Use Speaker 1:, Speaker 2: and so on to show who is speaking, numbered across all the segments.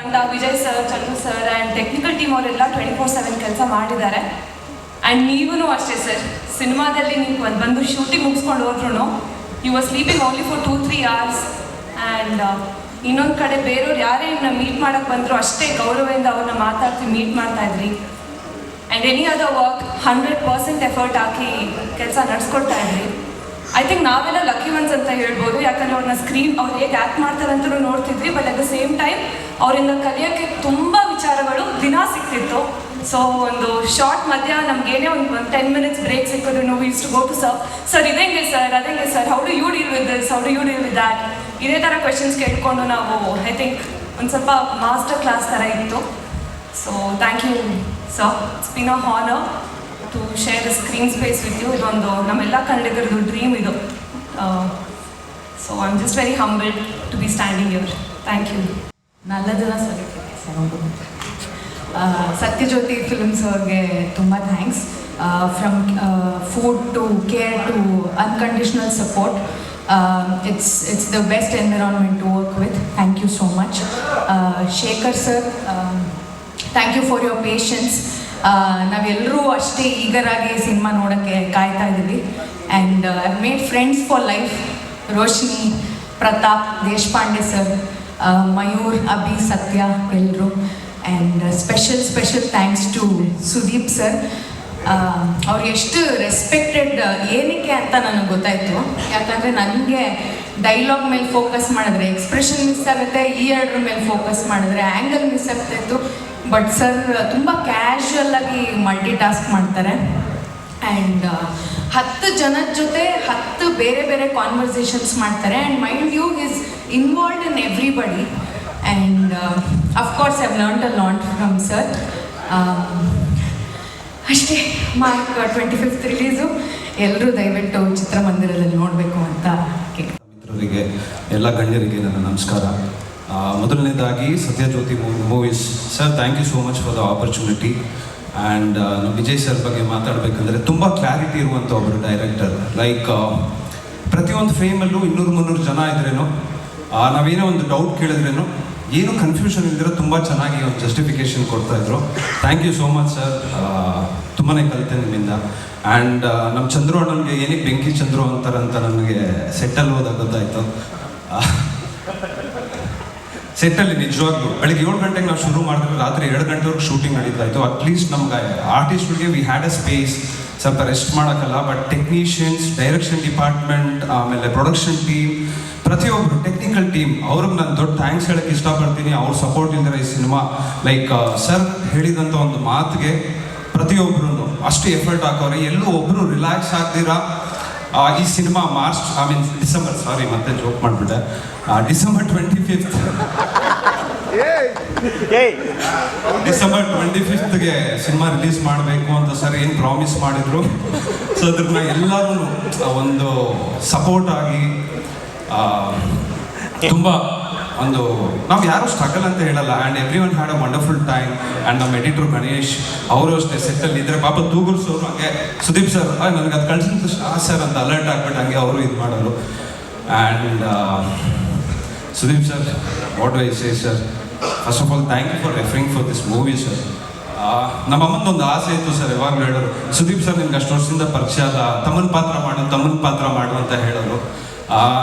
Speaker 1: ತಂಡ Vijay sir, Chandru sir and technical team ಅವರೆಲ್ಲ 24/7 ಕೆಲಸ ಮಾಡಿದ್ದಾರೆ. ಆ್ಯಂಡ್ ನೀವೂ ಅಷ್ಟೇ ಸರ್, ಸಿನಿಮಾದಲ್ಲಿ ನೀವು ಬಂದು ಶೂಟಿಂಗ್ ಮುಗಿಸ್ಕೊಂಡು ಹೋದ್ರೂ you was sleeping only for 2-3 hours. And ಇನ್ನೊಂದು ಕಡೆ ಬೇರೆಯವ್ರು ಯಾರೇ ಇವ್ನ ಮೀಟ್ ಮಾಡೋಕ್ಕೆ ಬಂದರೂ ಅಷ್ಟೇ ಗೌರವದಿಂದ ಅವ್ರನ್ನ ಮಾತಾಡ್ತೀವಿ, ಮೀಟ್ ಮಾಡ್ತಾಯಿದ್ರಿ. And any other work 100% effort ಹಾಕಿ ಕೆಲಸ ನಡೆಸ್ಕೊಡ್ತಾ ಇದ್ರಿ. ಐ ಥಿಂಕ್ ನಾವೆಲ್ಲ ಲಕ್ಕಿ ಒನ್ಸ್ ಅಂತ ಹೇಳ್ಬೋದು, ಯಾಕಂದರೆ ಅವ್ರನ್ನ ಅವ್ರು ಹೇಗೆ ಆ್ಯಕ್ಟ್ ಮಾಡ್ತಾರಂತಲೂ ನೋಡ್ತಿದ್ವಿ. But at the same time ಅವರಿಂದ ಕಲಿಯೋಕ್ಕೆ ತುಂಬ ವಿಚಾರಗಳು ದಿನ ಸಿಗ್ತಿತ್ತು. ಸೊ ಒಂದು ಶಾರ್ಟ್ ಮಧ್ಯ ನಮಗೇನೇ ಒಂದು 10 minutes ಬ್ರೇಕ್ ಸಿಕ್ಕಿದ್ರು ನಾವು used to go to sir ಇದಂಗೆ ಸರ್ ಅದಂಗೆ sir, how do you deal with this, how do you deal with that, ಇದೇ ಥರ ಕ್ವೆಶನ್ಸ್ ಕೇಳಿಕೊಂಡು ನಾವು ಐ ಥಿಂಕ್ ಒಂದು ಸ್ವಲ್ಪ ಮಾಸ್ಟರ್ ಕ್ಲಾಸ್ ಥರ ಇತ್ತು. So thank you sir, it's been a honour to share the screen space with you. ಇದೊಂದು ನಮ್ಮೆಲ್ಲ ಕನ್ನಡಿಗರದು ಡ್ರೀಮ್ ಇದು. ಸೊ ಐ ಆಮ್ ಜಸ್ಟ್ ವೆರಿ ಹಂಬಲ್ಡ್ ಟು ಬಿ ಸ್ಟ್ಯಾಂಡಿಂಗ್ ಯೂರ್. ಥ್ಯಾಂಕ್ ಯು.
Speaker 2: നല്ല ದಿವಸ ಸತ್ಯಜ್ಯೋತಿ ಫಿಲ್ಮ್ಸ್ ಅವ್ರಿಗೆ ತುಂಬ thanks. From food to care to unconditional support, it's the best environment to work with. Thank you so much. Shekhar sir, thank you for your patience. ನಾವೆಲ್ಲರೂ ಅಷ್ಟೇ ಈಗರಾಗಿ ಸಿನಿಮಾ ನೋಡೋಕ್ಕೆ ಕಾಯ್ತಾ ಇದ್ದೀವಿ. And I made friends for life. Roshini, Pratap, Deshpande sir, Mayur, Abhi, Sathya ಎಲ್ಲರೂ. And special thanks to Sudeep sir. ಅವ್ರು ಎಷ್ಟು respected ಏನಕ್ಕೆ ಅಂತ ನನಗೆ ಗೊತ್ತಾಯಿತು. ಯಾಕಂದರೆ ನನಗೆ ಡೈಲಾಗ್ ಮೇಲೆ ಫೋಕಸ್ ಮಾಡಿದ್ರೆ ಎಕ್ಸ್ಪ್ರೆಷನ್ ಮಿಸ್ ಆಗುತ್ತೆ, ಈ ಎರಡರ ಮೇಲೆ ಫೋಕಸ್ ಮಾಡಿದ್ರೆ ಆ್ಯಂಗಲ್ ಮಿಸ್ ಆಗ್ತಾಯಿತ್ತು. ಬಟ್ ಸರ್ ತುಂಬ ಕ್ಯಾಶುವಲ್ಲಾಗಿ ಮಲ್ಟಿ ಟಾಸ್ಕ್ ಮಾಡ್ತಾರೆ. ಆ್ಯಂಡ್ 10 ಜನದ ಜೊತೆ 10 ಬೇರೆ ಬೇರೆ ಕಾನ್ವರ್ಸೇಷನ್ಸ್ ಮಾಡ್ತಾರೆ. And mind you is involved in everybody. And of course I have learned a lot from sir. ಅಷ್ಟೇ, ಮಾರ್ಚ್ 25th ರಿಲೀಸು. ಎಲ್ಲರೂ ದಯವಿಟ್ಟು ಚಿತ್ರಮಂದಿರದಲ್ಲಿ ನೋಡಬೇಕು ಅಂತ
Speaker 3: ಮಿತ್ರರಿಗೆ, ಎಲ್ಲ ಗಣ್ಯರಿಗೆ ನನ್ನ ನಮಸ್ಕಾರ. ಮೊದಲನೇದಾಗಿ Sathyajyothi movies sir, thank you so much for the opportunity. And Vijay sir ಬಗ್ಗೆ ಮಾತಾಡಬೇಕಂದ್ರೆ ತುಂಬ ಕ್ಲಾರಿಟಿ ಇರುವಂಥ ಒಬ್ಬರು ಡೈರೆಕ್ಟರ್. ಲೈಕ್ ಪ್ರತಿಯೊಂದು ಫ್ರೇಮಲ್ಲೂ 200-300 ಜನ ಇದ್ರೇನು, ನಾವೇನೋ ಒಂದು ಡೌಟ್ ಕೇಳಿದ್ರೇನು ಏನು ಕನ್ಫ್ಯೂಷನ್ ಇಲ್ದಿರೋ ತುಂಬ ಚೆನ್ನಾಗಿ ಒಂದು ಜಸ್ಟಿಫಿಕೇಶನ್ ಕೊಡ್ತಾಯಿದ್ರು. Thank you so much sir, ತುಂಬಾ ಕಲಿತೆ ನಿಮ್ಮಿಂದ. ಆ್ಯಂಡ್ ನಮ್ಮ ಚಂದ್ರು ಅಣ್ಣನಿಗೆ ಏನಕ್ಕೆ ಬೆಂಕಿ ಚಂದ್ರು ಅಂತಾರಂತ ನನಗೆ ಸೆಟ್ಟಲ್ಲಿ ಹೋದಾಗ ಗೊತ್ತಾಯಿತು. ಸೆಟ್ಟಲ್ಲಿ ನಿಜವಾಗ್ಲೂ ಬೆಳಗ್ಗೆ 7 ಗಂಟೆಗೆ ನಾವು ಶುರು ಮಾಡಿದ್ರೆ ರಾತ್ರಿ 2 ಗಂಟೆವರೆಗೂ ಶೂಟಿಂಗ್ ನಡೀತಾ ಇತ್ತು. ಅಟ್ಲೀಸ್ಟ್ ನಮ್ಗೆ ಆರ್ಟಿಸ್ಟ್ಗಳಿಗೆ ವಿ ಹ್ಯಾಡ್ ಅ ಸ್ಪೇಸ್, ಸ್ವಲ್ಪ ರೆಸ್ಟ್ ಮಾಡೋಕ್ಕಲ್ಲ. ಬಟ್ ಟೆಕ್ನಿಷಿಯನ್ಸ್, ಡೈರೆಕ್ಷನ್ ಡಿಪಾರ್ಟ್ಮೆಂಟ್, ಆಮೇಲೆ ಪ್ರೊಡಕ್ಷನ್ ಟೀಮ್, ಪ್ರತಿಯೊಬ್ಬರು ಟೆಕ್ನಿಕಲ್ ಟೀಮ್, ಅವ್ರಿಗೆ ನಾನು ದೊಡ್ಡ ಥ್ಯಾಂಕ್ಸ್ ಹೇಳೋಕ್ಕೆ ಇಷ್ಟಪಡ್ತೀನಿ. ಅವ್ರ ಸಪೋರ್ಟ್ ಇಲ್ದಿರ ಈ ಸಿನಿಮಾ, ಲೈಕ್ ಸರ್ ಹೇಳಿದಂಥ ಒಂದು ಮಾತಿಗೆ ಪ್ರತಿಯೊಬ್ಬರು ಅಷ್ಟು ಎಫರ್ಟ್ ಹಾಕೋರೆ. ಎಲ್ಲೂ ಒಬ್ಬರು ರಿಲ್ಯಾಕ್ಸ್ ಆಗ್ದಿರಾ ಈ ಸಿನಿಮಾ ಡಿಸೆಂಬರ್, ಸಾರಿ ಮತ್ತೆ ಜೋಕ್ ಮಾಡಿಬಿಟ್ಟೆ, ಡಿಸೆಂಬರ್ 25th ಸಿನಿಮಾ ರಿಲೀಸ್ ಮಾಡಬೇಕು ಅಂತ ಸರ್ ಏನು ಪ್ರಾಮಿಸ್ ಮಾಡಿದ್ರು. ಸೊ ಅದನ್ನ ಎಲ್ಲರೂ ಒಂದು ಸಪೋರ್ಟ್ ಆಗಿ ತುಂಬ ಒಂದು ನಾವು ಯಾರು ಸ್ಟ್ರಗಲ್ ಅಂತ ಹೇಳಲ್ಲ. And every one had a wonderful time. And ನಮ್ಮ ಎಡಿಟರ್ ಗಣೇಶ್ ಅವರು ಅಷ್ಟೇ ಸೆಟ್ಟಲ್ಲಿ ಇದ್ದರೆ ಪಾಪ ತೂಗುರ್ಸ್ ಅವರು ಹಂಗೆ ಸುದೀಪ್ ಸರ್ ನನಗೆ ಅದು ಕಳ್ಸಿದ ಸರ್ ಅಂತ ಅಲರ್ಟ್ ಆಗ್ಬಿಟ್ಟು ಹಂಗೆ ಅವರು ಇದು ಮಾಡೋರು. And Sudeep sir, what I say sir, first of all thank you for referring for this movie sir. ನಮ್ಮ ಅಮ್ಮಂದೊಂದು ಆಸೆ ಇತ್ತು ಸರ್, ಯಾವಾಗಲೂ ಹೇಳೋರು, ಸುದೀಪ್ ಸರ್ ನಿಮ್ಗೆ ಅಷ್ಟು ವರ್ಷದಿಂದ ಪರಿಚಯ ಅಲ್ಲ, ತಮ್ಮನ ಪಾತ್ರ ಮಾಡು ಅಂತ ಹೇಳೋರು.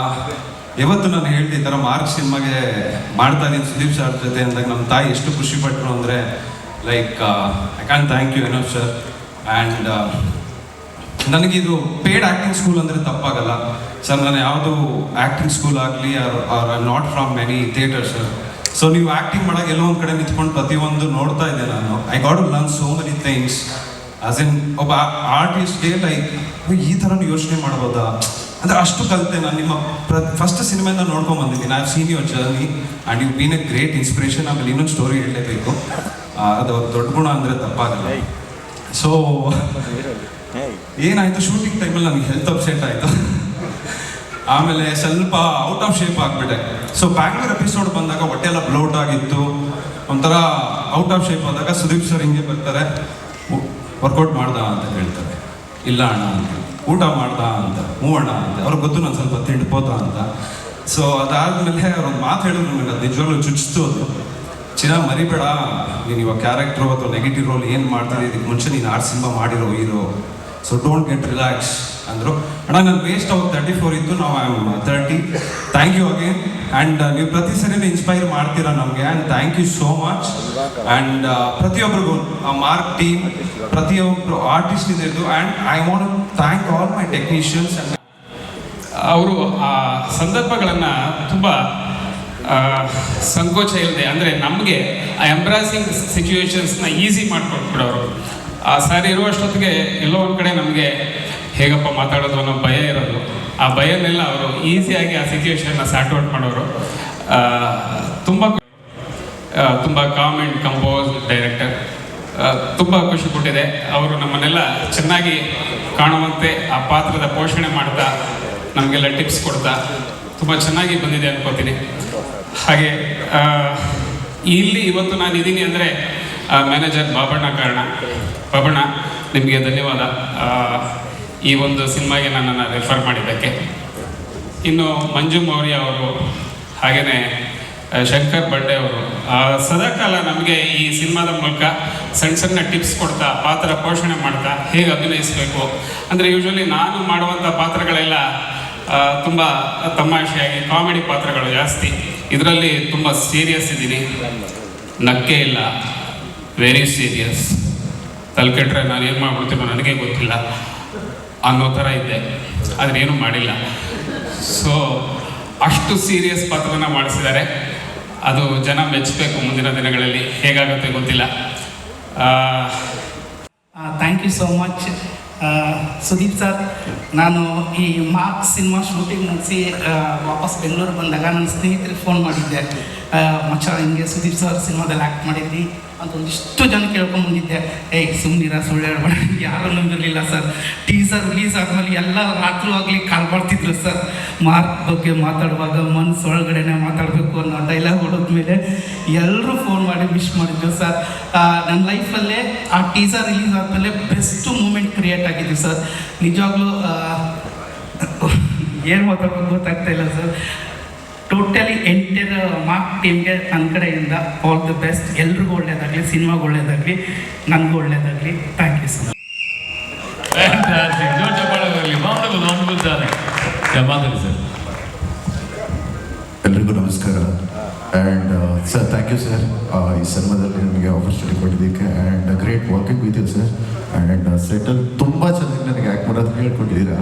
Speaker 3: ಇವತ್ತು ನಾನು ಹೇಳ್ದೆ ಈ ಥರ ಮಾರ್ಕ್ ಸಿನಿಮಾಗೆ ಮಾಡ್ತಾ ಇದ್ದೀನಿ ಸುದೀಪ್ ಸರ್ ಜೊತೆ ಅಂದಾಗ ನಮ್ಮ ತಾಯಿ ಎಷ್ಟು ಖುಷಿಪಟ್ಟರು ಅಂದರೆ, like I can thank you enough sir. And ನನಗಿದು ಪೇಡ್ ಆ್ಯಕ್ಟಿಂಗ್ ಸ್ಕೂಲ್ ಅಂದರೆ ತಪ್ಪಾಗಲ್ಲ ಸರ್. ನಾನು ಯಾವುದು ಆ್ಯಕ್ಟಿಂಗ್ ಸ್ಕೂಲ್ ಆಗಲಿ or not from many theatre sir. So ನೀವು ಆ್ಯಕ್ಟಿಂಗ್ ಮಾಡೋಕೆ ಎಲ್ಲೋ ಒಂದು ಕಡೆ ನಿಂತ್ಕೊಂಡು ಪ್ರತಿಯೊಂದು ನೋಡ್ತಾ ಇದ್ದೆ ನಾನು. I got to learn so many things as in ಒಬ್ಬ ಆರ್ಟಿಸ್ಟ್ಗೆ. ಲೈಕ್ ಈ ಥರನೂ ಯೋಚನೆ ಮಾಡ್ಬೋದಾ ಅಂದರೆ ಅಷ್ಟು ಕಲಿತೆ ನಾನು. ನಿಮ್ಮ ಫಸ್ಟ್ ಸಿನಿಮಾಯಿಂದ ನೋಡ್ಕೊಂಡ್ಬಂದಿದ್ದೀನಿ. I have seen your journey and you been a great inspiration. ಆಮೇಲೆ ಇನ್ನೊಂದು ಸ್ಟೋರಿ ಹೇಳಲೇಬೇಕು, ಅದು ಅವ್ರ ದೊಡ್ಡ ಗುಣ ಅಂದರೆ ತಪ್ಪಾಗಲ್ಲ. ಸೊ ಏನಾಯಿತು, ಶೂಟಿಂಗ್ ಟೈಮಲ್ಲಿ ನನಗೆ ಹೆಲ್ತ್ ಅಪ್ಸೆಟ್ ಆಯಿತು. ಆಮೇಲೆ ಸ್ವಲ್ಪ ಔಟ್ ಆಫ್ ಶೇಪ್ ಆಗಿಬಿಟ್ಟೆ. ಸೊ ಬ್ಯಾಂಗ್ಳೂರ್ ಎಪಿಸೋಡ್ ಬಂದಾಗ ಹೊಟ್ಟೆ ಎಲ್ಲ ಬ್ಲೌಟ್ ಆಗಿತ್ತು, ಒಂಥರ ಔಟ್ ಆಫ್ ಶೇಪ್ ಆದಾಗ ಸುದೀಪ್ ಸರ್ ಹಿಂಗೆ ಬರ್ತಾರೆ, ವರ್ಕೌಟ್ ಮಾಡ್ದ ಅಂತ ಹೇಳ್ತಾರೆ. ಇಲ್ಲ ಅಣ್ಣ ಅಂತ. ಊಟ ಮಾಡ್ದ ಅಂತ. ಹ್ಞೂ ಅಣ್ಣ ಅಂತ. ಅವ್ರಿಗೆ ಗೊತ್ತು ನಾನು ಸ್ವಲ್ಪ ತಿಂಡ್ಬೋದ ಅಂತ. ಸೊ ಅದಾದಮೇಲೆ ಅವ್ರೊಂದು ಮಾತು ಹೇಳಿದ್ರು ನನಗೆ, ಅದು ನಿಜವಾಗ್ಲೂ ಚುಚ್ಚಿತು. ಅದು ಚಿನ್ನ ಮರಿಬೇಡ, ನೀನು ಇವಾಗ ಕ್ಯಾರೆಕ್ಟ್ರು ಅಥವಾ ನೆಗೆಟಿವ್ ರೋಲ್ ಏನು ಮಾಡ್ತಿದ್ದೆ, ಇದಕ್ಕೆ ಮುಂಚೆ ನೀನು 6 ಸಿನಿಮಾ ಮಾಡಿರೋ hero, so don't get relax ಅಂದರು. ಅಣ್ಣ ನನ್ನ ವೇಸ್ಟ್ ಅವಾಗ 34 ಇತ್ತು, ನಾವು I am 30. Thank you again. And ನೀವು ಪ್ರತಿ ಸರಿನೂ ಇನ್ಸ್ಪೈರ್ ಮಾಡ್ತೀರಾ ನಮಗೆ, and thank you so much. And ಪ್ರತಿಯೊಬ್ಬರಿಗೂ ಮಾರ್ಕ್ ಟೀಮ್, ಪ್ರತಿಯೊಬ್ಬರು ಆರ್ಟಿಸ್ಟ್ ಇದ್ದು, and I want to thank all my technicians.
Speaker 4: ಅವರು ಆ ಸಂದರ್ಭಗಳನ್ನು ತುಂಬ ಸಂಕೋಚ ಇಲ್ಲದೆ, ಅಂದರೆ ನಮಗೆ ಆ ಎಂಬ್ರಾಸಿಂಗ್ ಸಿಚುವೇಶನ್ಸ್ನ ಈಸಿ ಮಾಡಿಕೊಟ್ಬಿಡೋರು. ಆ ಸಾರಿ ಇರುವಷ್ಟೊತ್ತಿಗೆ ಎಲ್ಲೋ ಒಂದು ಕಡೆ ನಮಗೆ ಹೇಗಪ್ಪ ಮಾತಾಡೋದು ಅನ್ನೋ ಭಯ ಇರೋದು. ಆ ಭಯನೆಲ್ಲ ಅವರು ಈಸಿಯಾಗಿ ಆ ಸಿಚುವೇಶನ್ನ ಸಾರ್ಟ್ ಔಟ್ ಮಾಡೋರು. ತುಂಬ ಕಾಮ್ ಆ್ಯಂಡ್ ಕಂಪೋಸ್ ಡೈರೆಕ್ಟರ್. ತುಂಬ ಖುಷಿ ಕೊಟ್ಟಿದೆ. ಅವರು ನಮ್ಮನ್ನೆಲ್ಲ ಚೆನ್ನಾಗಿ ಕಾಣುವಂತೆ ಆ ಪಾತ್ರದ ಪೋಷಣೆ ಮಾಡ್ತಾ ನಮಗೆಲ್ಲ ಟಿಪ್ಸ್ ಕೊಡ್ತಾ ತುಂಬ ಚೆನ್ನಾಗಿ ಬಂದಿದೆ ಅನ್ಕೋತೀನಿ. ಹಾಗೆ ಇಲ್ಲಿ ಇವತ್ತು ನಾನು ಇದ್ದೀನಿ ಅಂದರೆ ಮ್ಯಾನೇಜರ್ ಬಾಬಣ್ಣ ಕಾರಣ. ಬಾಬಣ್ಣ, ನಿಮಗೆ ಧನ್ಯವಾದ ಈ ಒಂದು ಸಿನಿಮಾಗೆ ನನ್ನನ್ನು ರೆಫರ್ ಮಾಡಿದ್ದಕ್ಕೆ. ಇನ್ನು ಮಂಜು ಮೌರ್ಯ ಅವರು, ಹಾಗೆಯೇ ಶಂಕರ್ ಬಂಡೆ ಅವರು ಸದಾಕಾಲ ನಮಗೆ ಈ ಸಿನಿಮಾದ ಮೂಲಕ ಸಣ್ಣ ಸಣ್ಣ ಟಿಪ್ಸ್ ಕೊಡ್ತಾ, ಪಾತ್ರ ಪೋಷಣೆ ಮಾಡ್ತಾ ಹೇಗೆ ಅಭಿನಯಿಸಬೇಕು. ಅಂದರೆ ಯೂಶ್ವಲಿ ನಾನು ಮಾಡುವಂಥ ಪಾತ್ರಗಳೆಲ್ಲ ತುಂಬ ತಮಾಷೆಯಾಗಿ ಕಾಮಿಡಿ ಪಾತ್ರಗಳು ಜಾಸ್ತಿ. ಇದರಲ್ಲಿ ತುಂಬ ಸೀರಿಯಸ್ ಇದ್ದೀನಿ, ನಕ್ಕೆ ಇಲ್ಲ, ವೆರಿ ಸೀರಿಯಸ್. ತಲೆಕೆಟ್ರೆ ನಾನು ಏನು ಮಾಡ್ಬಿಡ್ತೀನೋ ನನಗೆ ಗೊತ್ತಿಲ್ಲ ಅನ್ನೋ ಥರ ಇದ್ದೆ, ಆದರೆ ಏನೂ ಮಾಡಿಲ್ಲ. ಸೊ ಅಷ್ಟು ಸೀರಿಯಸ್ ಪಾತ್ರನ ಮಾಡಿಸಿದ್ದಾರೆ. ಅದು ಜನ ಮೆಚ್ಚಬೇಕು. ಮುಂದಿನ ದಿನಗಳಲ್ಲಿ ಹೇಗಾಗುತ್ತೆ ಗೊತ್ತಿಲ್ಲ.
Speaker 5: Thank you so much Sudeep sir. ನಾನು ಈ ಮಾರ್ಕ್ ಸಿನಿಮಾ ಶೂಟಿಂಗ್ ಮುಗಿಸಿ ವಾಪಸ್ ಬೆಂಗಳೂರು ಬಂದಾಗ ನನ್ನ ಸ್ನೇಹಿತರಿಗೆ ಫೋನ್ ಮಾಡಿದ್ದೆ, ಮಚ್ಚ ಹಿಂಗೆ ಸುದೀಪ್ ಸರ್ ಸಿನಿಮಾದಲ್ಲಿ ಆ್ಯಕ್ಟ್ ಮಾಡಿದ್ವಿ ಅಂತ ಒಂದಿಷ್ಟು ಜನ ಕೇಳ್ಕೊಂಡ್ಬಂದಿದ್ದೆ. ಸುಮ್ಮನಿರ, ಸುಳ್ಳು ಹೇಳ್ಬೇಡ, ಯಾರೂ ನಂಬಿರಲಿಲ್ಲ ಸರ್. ಟೀಸರ್ ರಿಲೀಸ್ ಆದಮೇಲೆ ಎಲ್ಲ ರಾತ್ರಿ ಆಗಲಿ ಕಾಲ್ ಮಾಡ್ತಿದ್ರು ಸರ್. ಮಾರ್ಕ್ ಬಗ್ಗೆ ಮಾತಾಡುವಾಗ ಮನಸ್ಸೊಳಗಡೆನೆ ಮಾತಾಡಬೇಕು ಅನ್ನೋ ಡೈಲಾಗ್ ಹೊಡೋದ್ಮೇಲೆ ಎಲ್ಲರೂ ಫೋನ್ ಮಾಡಿ ವಿಶ್ ಮಾಡಿದ್ರು ಸರ್. ನನ್ನ ಲೈಫಲ್ಲೇ ಆ ಟೀಸರ್ ರಿಲೀಸ್ ಆದಮೇಲೆ ಬೆಸ್ಟ್ ಮೂಮೆಂಟ್ ಕ್ರಿಯೇಟ್ ಆಗಿದ್ವಿ ಸರ್. ನಿಜವಾಗ್ಲೂ ಏನು ಮಾತಾಡೋದು ಗೊತ್ತಾಗ್ತಾ ಇಲ್ಲ ಸರ್. ಟೋಟಲಿ ಎಂಟೈರ್ ಮಾರ್ಕ್ ಟೀಮ್ಗೆ ನನ್ನ ಕಡೆಯಿಂದ ಆಲ್ ದಿ ಬೆಸ್ಟ್. ಎಲ್ರಿಗೂ ಒಳ್ಳೇದಾಗಲಿ, ಸಿನಿಮಾಗೆ ಒಳ್ಳೇದಾಗಲಿ, ನನಗೂ ಒಳ್ಳೇದಾಗಲಿ. Thank you sir.
Speaker 6: ಎಲ್ರಿಗೂ ನಮಸ್ಕಾರ. And sir, thank you sir ಈ ಸಿನಿಮಾದಲ್ಲಿ ನನಗೆ ಆಪರ್ಚುನಿಟಿ ಕೊಟ್ಟಿದ್ದಕ್ಕೆ. And great working with you sir. And ಸೆಟಲ್ಲಿ ತುಂಬ ಚೆನ್ನಾಗಿ ನನಗೆ ಆ್ಯಕ್ಟ್ ಮಾಡೋದು ಹೇಳ್ಕೊಟ್ಟಿದ್ದೀರಾ.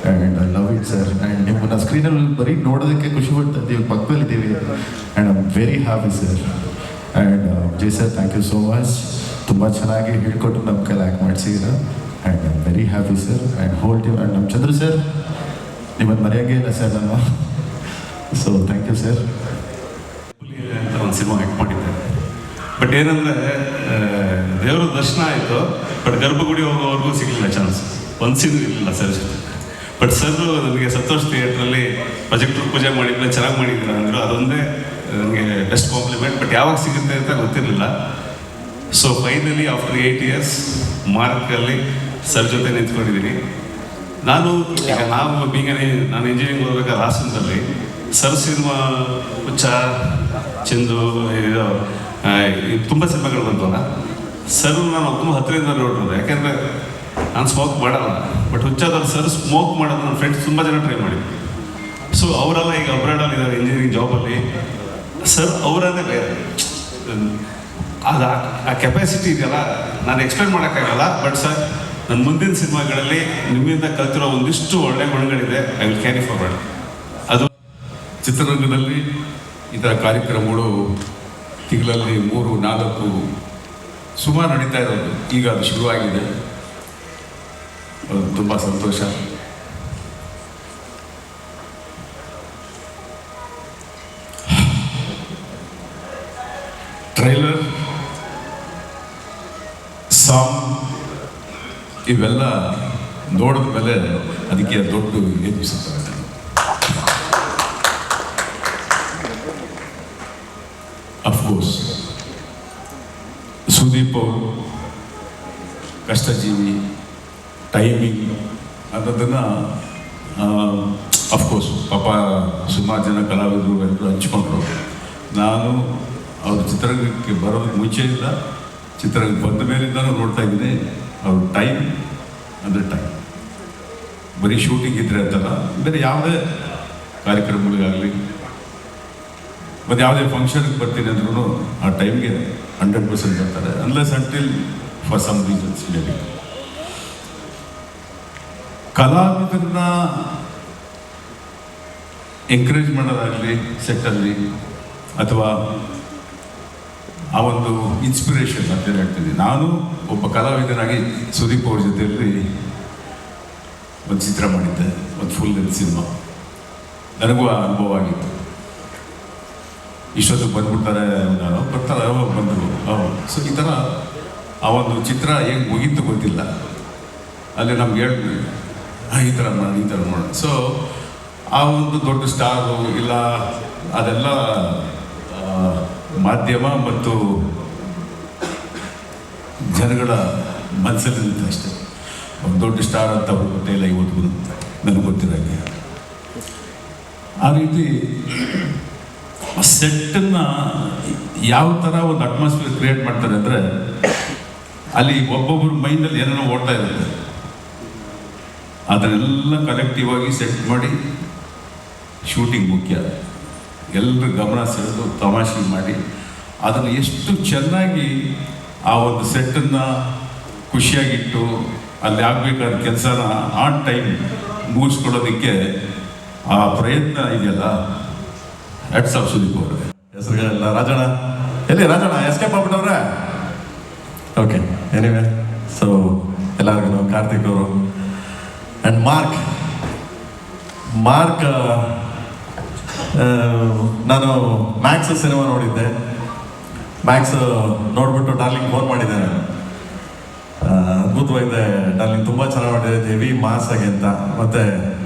Speaker 6: And I love it sir. And ನಿಮ್ಮನ್ನು ಸ್ಕ್ರೀನಲ್ಲಿ ಬರೀ ನೋಡೋದಕ್ಕೆ ಖುಷಿ ಪಡ್ತಾ ಇದ್ದೀವಿ, ಪಕ್ಕದಲ್ಲಿದ್ದೀವಿ. And I am very happy sir. And Jai sir, thank you so much. ತುಂಬ ಚೆನ್ನಾಗಿ ಹೇಳ್ಕೊಟ್ಟು ನಮ್ಮ ಕೈಲಿ ಆ್ಯಕ್ಟ್ ಮಾಡಿಸಿದ್ದೀರಾ. And I am very happy sir. And whole team. And ನಮ್ಮ ಚಂದ್ರು ಸರ್, ನಿಮ್ಮನ್ನು ಮರೆಯೋಂಗೇ ಇಲ್ಲ ಸರ್ ನಾನು. So thank you sir.
Speaker 7: ಅಂತ ಒಂದು ಸಿನಿಮಾ ಆ್ಯಕ್ಟ್ ಮಾಡಿದ್ದೆ. ಬಟ್ ಏನಂದರೆ ದೇವರ ದರ್ಶನ ಆಯಿತು, ಬಟ್ ಗರ್ಭಗುಡಿ ಹೋಗೋವರೆಗೂ ಸಿಗಲಿಲ್ಲ ಚಾನ್ಸ್. ಒಂದು ಸೀನ್ ಇರಲಿಲ್ಲ ಸರ್ ಜೊತೆ. ಬಟ್ ಸರ್ ನನಗೆ ಸಂತೋಷ್ ಥಿಯೇಟ್ರಲ್ಲಿ ಪ್ರಾಜೆಕ್ಟ್ ಪೂಜೆ ಮಾಡಿದ್ಮೇಲೆ ಚೆನ್ನಾಗಿ ಮಾಡಿದ್ದೀರ ಅಂದರು. ಅದೊಂದೇ ನನಗೆ ಬೆಸ್ಟ್ ಕಾಂಪ್ಲಿಮೆಂಟ್. ಬಟ್ ಯಾವಾಗ ಸಿಗುತ್ತೆ ಅಂತ ಗೊತ್ತಿರಲಿಲ್ಲ. ಸೊ ಫೈನಲಿ ಆಫ್ಟರ್ 8 years ಮಾರ್ಕಲ್ಲಿ ಸರ್ ಜೊತೆ ನಿಂತ್ಕೊಂಡಿದ್ದೀನಿ. ನಾವು ನಾನು ಇಂಜಿನಿಯರಿಂಗ್ ಹೋಗ್ಬೇಕಾದ್ರೆ ಹಾಸನದಲ್ಲಿ ಸರ್ ಸಿನಿಮಾ ಹುಚ್ಚ, ಚಂದು, ತುಂಬ ಸಿನಿಮಾಗಳು ಬಂತಲ್ಲ. ಸರ್ ನಾನು ತುಂಬ ಹತ್ತಿರದಿಂದ ನೋಡಿರೋದು, ಯಾಕೆಂದರೆ ನಾನು ಸ್ಮೋಕ್ ಮಾಡಲ್ಲ. ಬಟ್ ಹುಚ್ಚಾದವ್ರು ಸರ್ ಸ್ಮೋಕ್ ಮಾಡೋದು ನನ್ನ ಫ್ರೆಂಡ್ಸ್ ತುಂಬ ಜನ ಟ್ರೈ ಮಾಡಿದ್ರು. ಸೊ ಅವರೆಲ್ಲ ಈಗ ಅಬ್ರಾಡಲ್ಲಿ ಇದ್ದಾರೆ ಇಂಜಿನಿಯರಿಂಗ್ ಜಾಬಲ್ಲಿ. ಸರ್ ಅವರನ್ನೇ ಬೇರೆ, ಅದು ಆ ಕೆಪಾಸಿಟಿ ಇದೆಯಲ್ಲ, ನಾನು ಎಕ್ಸ್ಪ್ಲೇನ್ ಮಾಡೋಕ್ಕಾಗಲ್ಲ. ಬಟ್ ಸರ್, ನನ್ನ ಮುಂದಿನ ಸಿನಿಮಾಗಳಲ್ಲಿ ನಿಮ್ಮಿಂದ ಕಲ್ತಿರೋ ಒಂದಿಷ್ಟು ಒಳ್ಳೆ ಗುಣಗಳಿದೆ. I will carry forward. ಅದು
Speaker 8: ಚಿತ್ರರಂಗದಲ್ಲಿ ಈ ಥರ ಕಾರ್ಯಕ್ರಮಗಳು ತಿಂಗಳಲ್ಲಿ 3-4 ಸುಮಾರು ನಡೀತಾ ಇರೋದು. ಈಗ ಅದು ಶುರುವಾಗಿದೆ, ತುಂಬ ಸಂತೋಷ. ಟ್ರೈಲರ್, ಸಾಂಗ್ ಇವೆಲ್ಲ ನೋಡಿದ ಮೇಲೆ ಅದಕ್ಕೆ ದೊಡ್ಡ ಎದುರಿಸುತ್ತಾರೆ. ಅಫ್ಕೋರ್ಸ್ ಸುದೀಪ್ ಅವರು ಕಷ್ಟಜೀವಿ, ಟೈಮಿಂಗ್ ಅನ್ನೋದನ್ನು ಅಫ್ಕೋರ್ಸ್ ಪಾಪ ಸುಮಾರು ಜನ ಕಲಾವಿದರು ಎಲ್ಲರೂ ಹಂಚ್ಕೊಂಡ್ರು. ನಾನು ಅವರು ಚಿತ್ರರಂಗಕ್ಕೆ ಬರೋದಕ್ಕೆ ಮುಂಚೆಯಿಂದ ಚಿತ್ರರಂಗಕ್ಕೆ ಬಂದ ಮೇಲಿಂದನೂ ನೋಡ್ತಾ ಇದ್ದೀನಿ. ಅವ್ರ ಟೈಮ್ ಅಂದರೆ ಟೈಮ್, ಬರೀ ಶೂಟಿಂಗ್ ಇದ್ದರೆ ಅಂತಲ್ಲ, ಬೇರೆ ಯಾವುದೇ ಕಾರ್ಯಕ್ರಮಗಳಿಗಾಗಲಿ ಮತ್ತು ಯಾವುದೇ ಫಂಕ್ಷನ್ಗೆ ಬರ್ತೀನಿ ಅಂದ್ರೂ ಆ ಟೈಮ್ಗೆ 100% ಬರ್ತಾರೆ. Unless until for some reasons maybe. ಕಲಾವಿದರನ್ನ ಎಂಕರೇಜ್ ಮಾಡೋದಾಗಲಿ ಸೆಟ್ಟಲ್ಲಿ, ಅಥವಾ ಆ ಒಂದು ಇನ್ಸ್ಪಿರೇಷನ್ ಅಂತ ಹೇಳ್ತೀನಿ. ನಾನು ಒಬ್ಬ ಕಲಾವಿದನಾಗಿ ಸುದೀಪ್ ಅವ್ರ ಜೊತೆಯಲ್ಲಿ ಒಂದು ಚಿತ್ರ ಮಾಡಿದ್ದೆ, ಒಂದು ಫುಲ್ ಲೆಂತ್ ಸಿನಿಮಾ. ನನಗೂ ಆ ಅನುಭವ ಆಗಿತ್ತು. ಇಷ್ಟೊತ್ತಿಗೆ ಬಂದ್ಬಿಡ್ತಾರೆ, ಬರ್ತಾರೆ, ಯಾವಾಗ ಬಂದರು ಸೊ ಈ ಥರ ಆ ಒಂದು ಚಿತ್ರ ಹೇಗೆ ಮುಗೀತು ಗೊತ್ತಿಲ್ಲ. ಅಲ್ಲಿ ನಮ್ಗೆ ಹೇಳ್ಬಿಡಿ ಈ ಥರ ಮಾಡಿ, ಈ ಥರ ಮಾಡಿ. ಸೊ ಆ ಒಂದು ದೊಡ್ಡ ಸ್ಟಾರು ಇಲ್ಲ, ಅದೆಲ್ಲ ಮಾಧ್ಯಮ ಮತ್ತು ಜನಗಳ ಮನಸ್ಸಲ್ಲಿರುತ್ತೆ ಅಷ್ಟೇ. ಒಂದು ದೊಡ್ಡ ಸ್ಟಾರ್ ಅಂತ ಅವ್ರಿಗೆ ಗೊತ್ತಿಲ್ಲ, ಇವತ್ತು ನನಗೆ ಗೊತ್ತಿರೋಂಗೆ. ಆ ರೀತಿ ಸೆಟ್ಟನ್ನು ಯಾವ ಥರ ಒಂದು ಅಟ್ಮಾಸ್ಫಿಯರ್ ಕ್ರಿಯೇಟ್ ಮಾಡ್ತಾರೆ ಅಂದರೆ, ಅಲ್ಲಿ ಒಬ್ಬೊಬ್ಬರ ಮೈಂಡಲ್ಲಿ ಏನೇನೋ ಓಡ್ತಾ ಇರುತ್ತೆ, ಅದನ್ನೆಲ್ಲ ಕಲೆಕ್ಟಿವ್ ಆಗಿ ಸೆಟ್ ಮಾಡಿ ಶೂಟಿಂಗ್ ಮುಖ್ಯ. ಎಲ್ಲರ ಗಮನ ಸೆಳೆದು ತಮಾಷೆ ಮಾಡಿ ಅದನ್ನು ಎಷ್ಟು ಚೆನ್ನಾಗಿ ಆ ಒಂದು ಸೆಟ್ಟನ್ನು ಖುಷಿಯಾಗಿಟ್ಟು ಅಲ್ಲಿ ಆಗಬೇಕಾದ ಕೆಲಸನ ಆನ್ ಟೈಮ್ ಮುಗಿಸ್ಕೊಡೋದಕ್ಕೆ ಆ ಪ್ರಯತ್ನ ಇದೆಯಲ್ಲ, ಹೆಡ್ಸ್ ಆಫ್ ಸುದೀಪ್ ಅವರೇ.
Speaker 6: ಹೆಸರುಗಳೆಲ್ಲ ರಾಜಣ್ಣ ಎಲ್ಲಿ? ರಾಜಣ್ಣ ಎಸ್ಕೇಪ್ ಆಗ್ಬಿಟ್ಟವ್ರೆ. ಓಕೆ, ಎನಿವೆ, ಸೊ ಎಲ್ಲರಿಗೂ ಕಾರ್ತಿಕ್ ಅವರು ಆ್ಯಂಡ್ ಮಾರ್ಕ್ ನಾನು ಮ್ಯಾಕ್ಸ್ ಸಿನಿಮಾ ನೋಡಿದ್ದೆ. ಮ್ಯಾಕ್ಸ್ ನೋಡ್ಬಿಟ್ಟು ಡಾರ್ಲಿಂಗ್ ಫೋನ್ ಮಾಡಿದ್ದೆ ನಾನು. ಅದ್ಭುತವಾಗಿದೆ ಡಾರ್ಲಿಂಗ್, ತುಂಬ ಚೆನ್ನಾಗಿ ಮಾಡಿದೆ, ಹೆವಿ ಮಾಸ್ ಆಗಿ ಅಂತ. ಮತ್ತು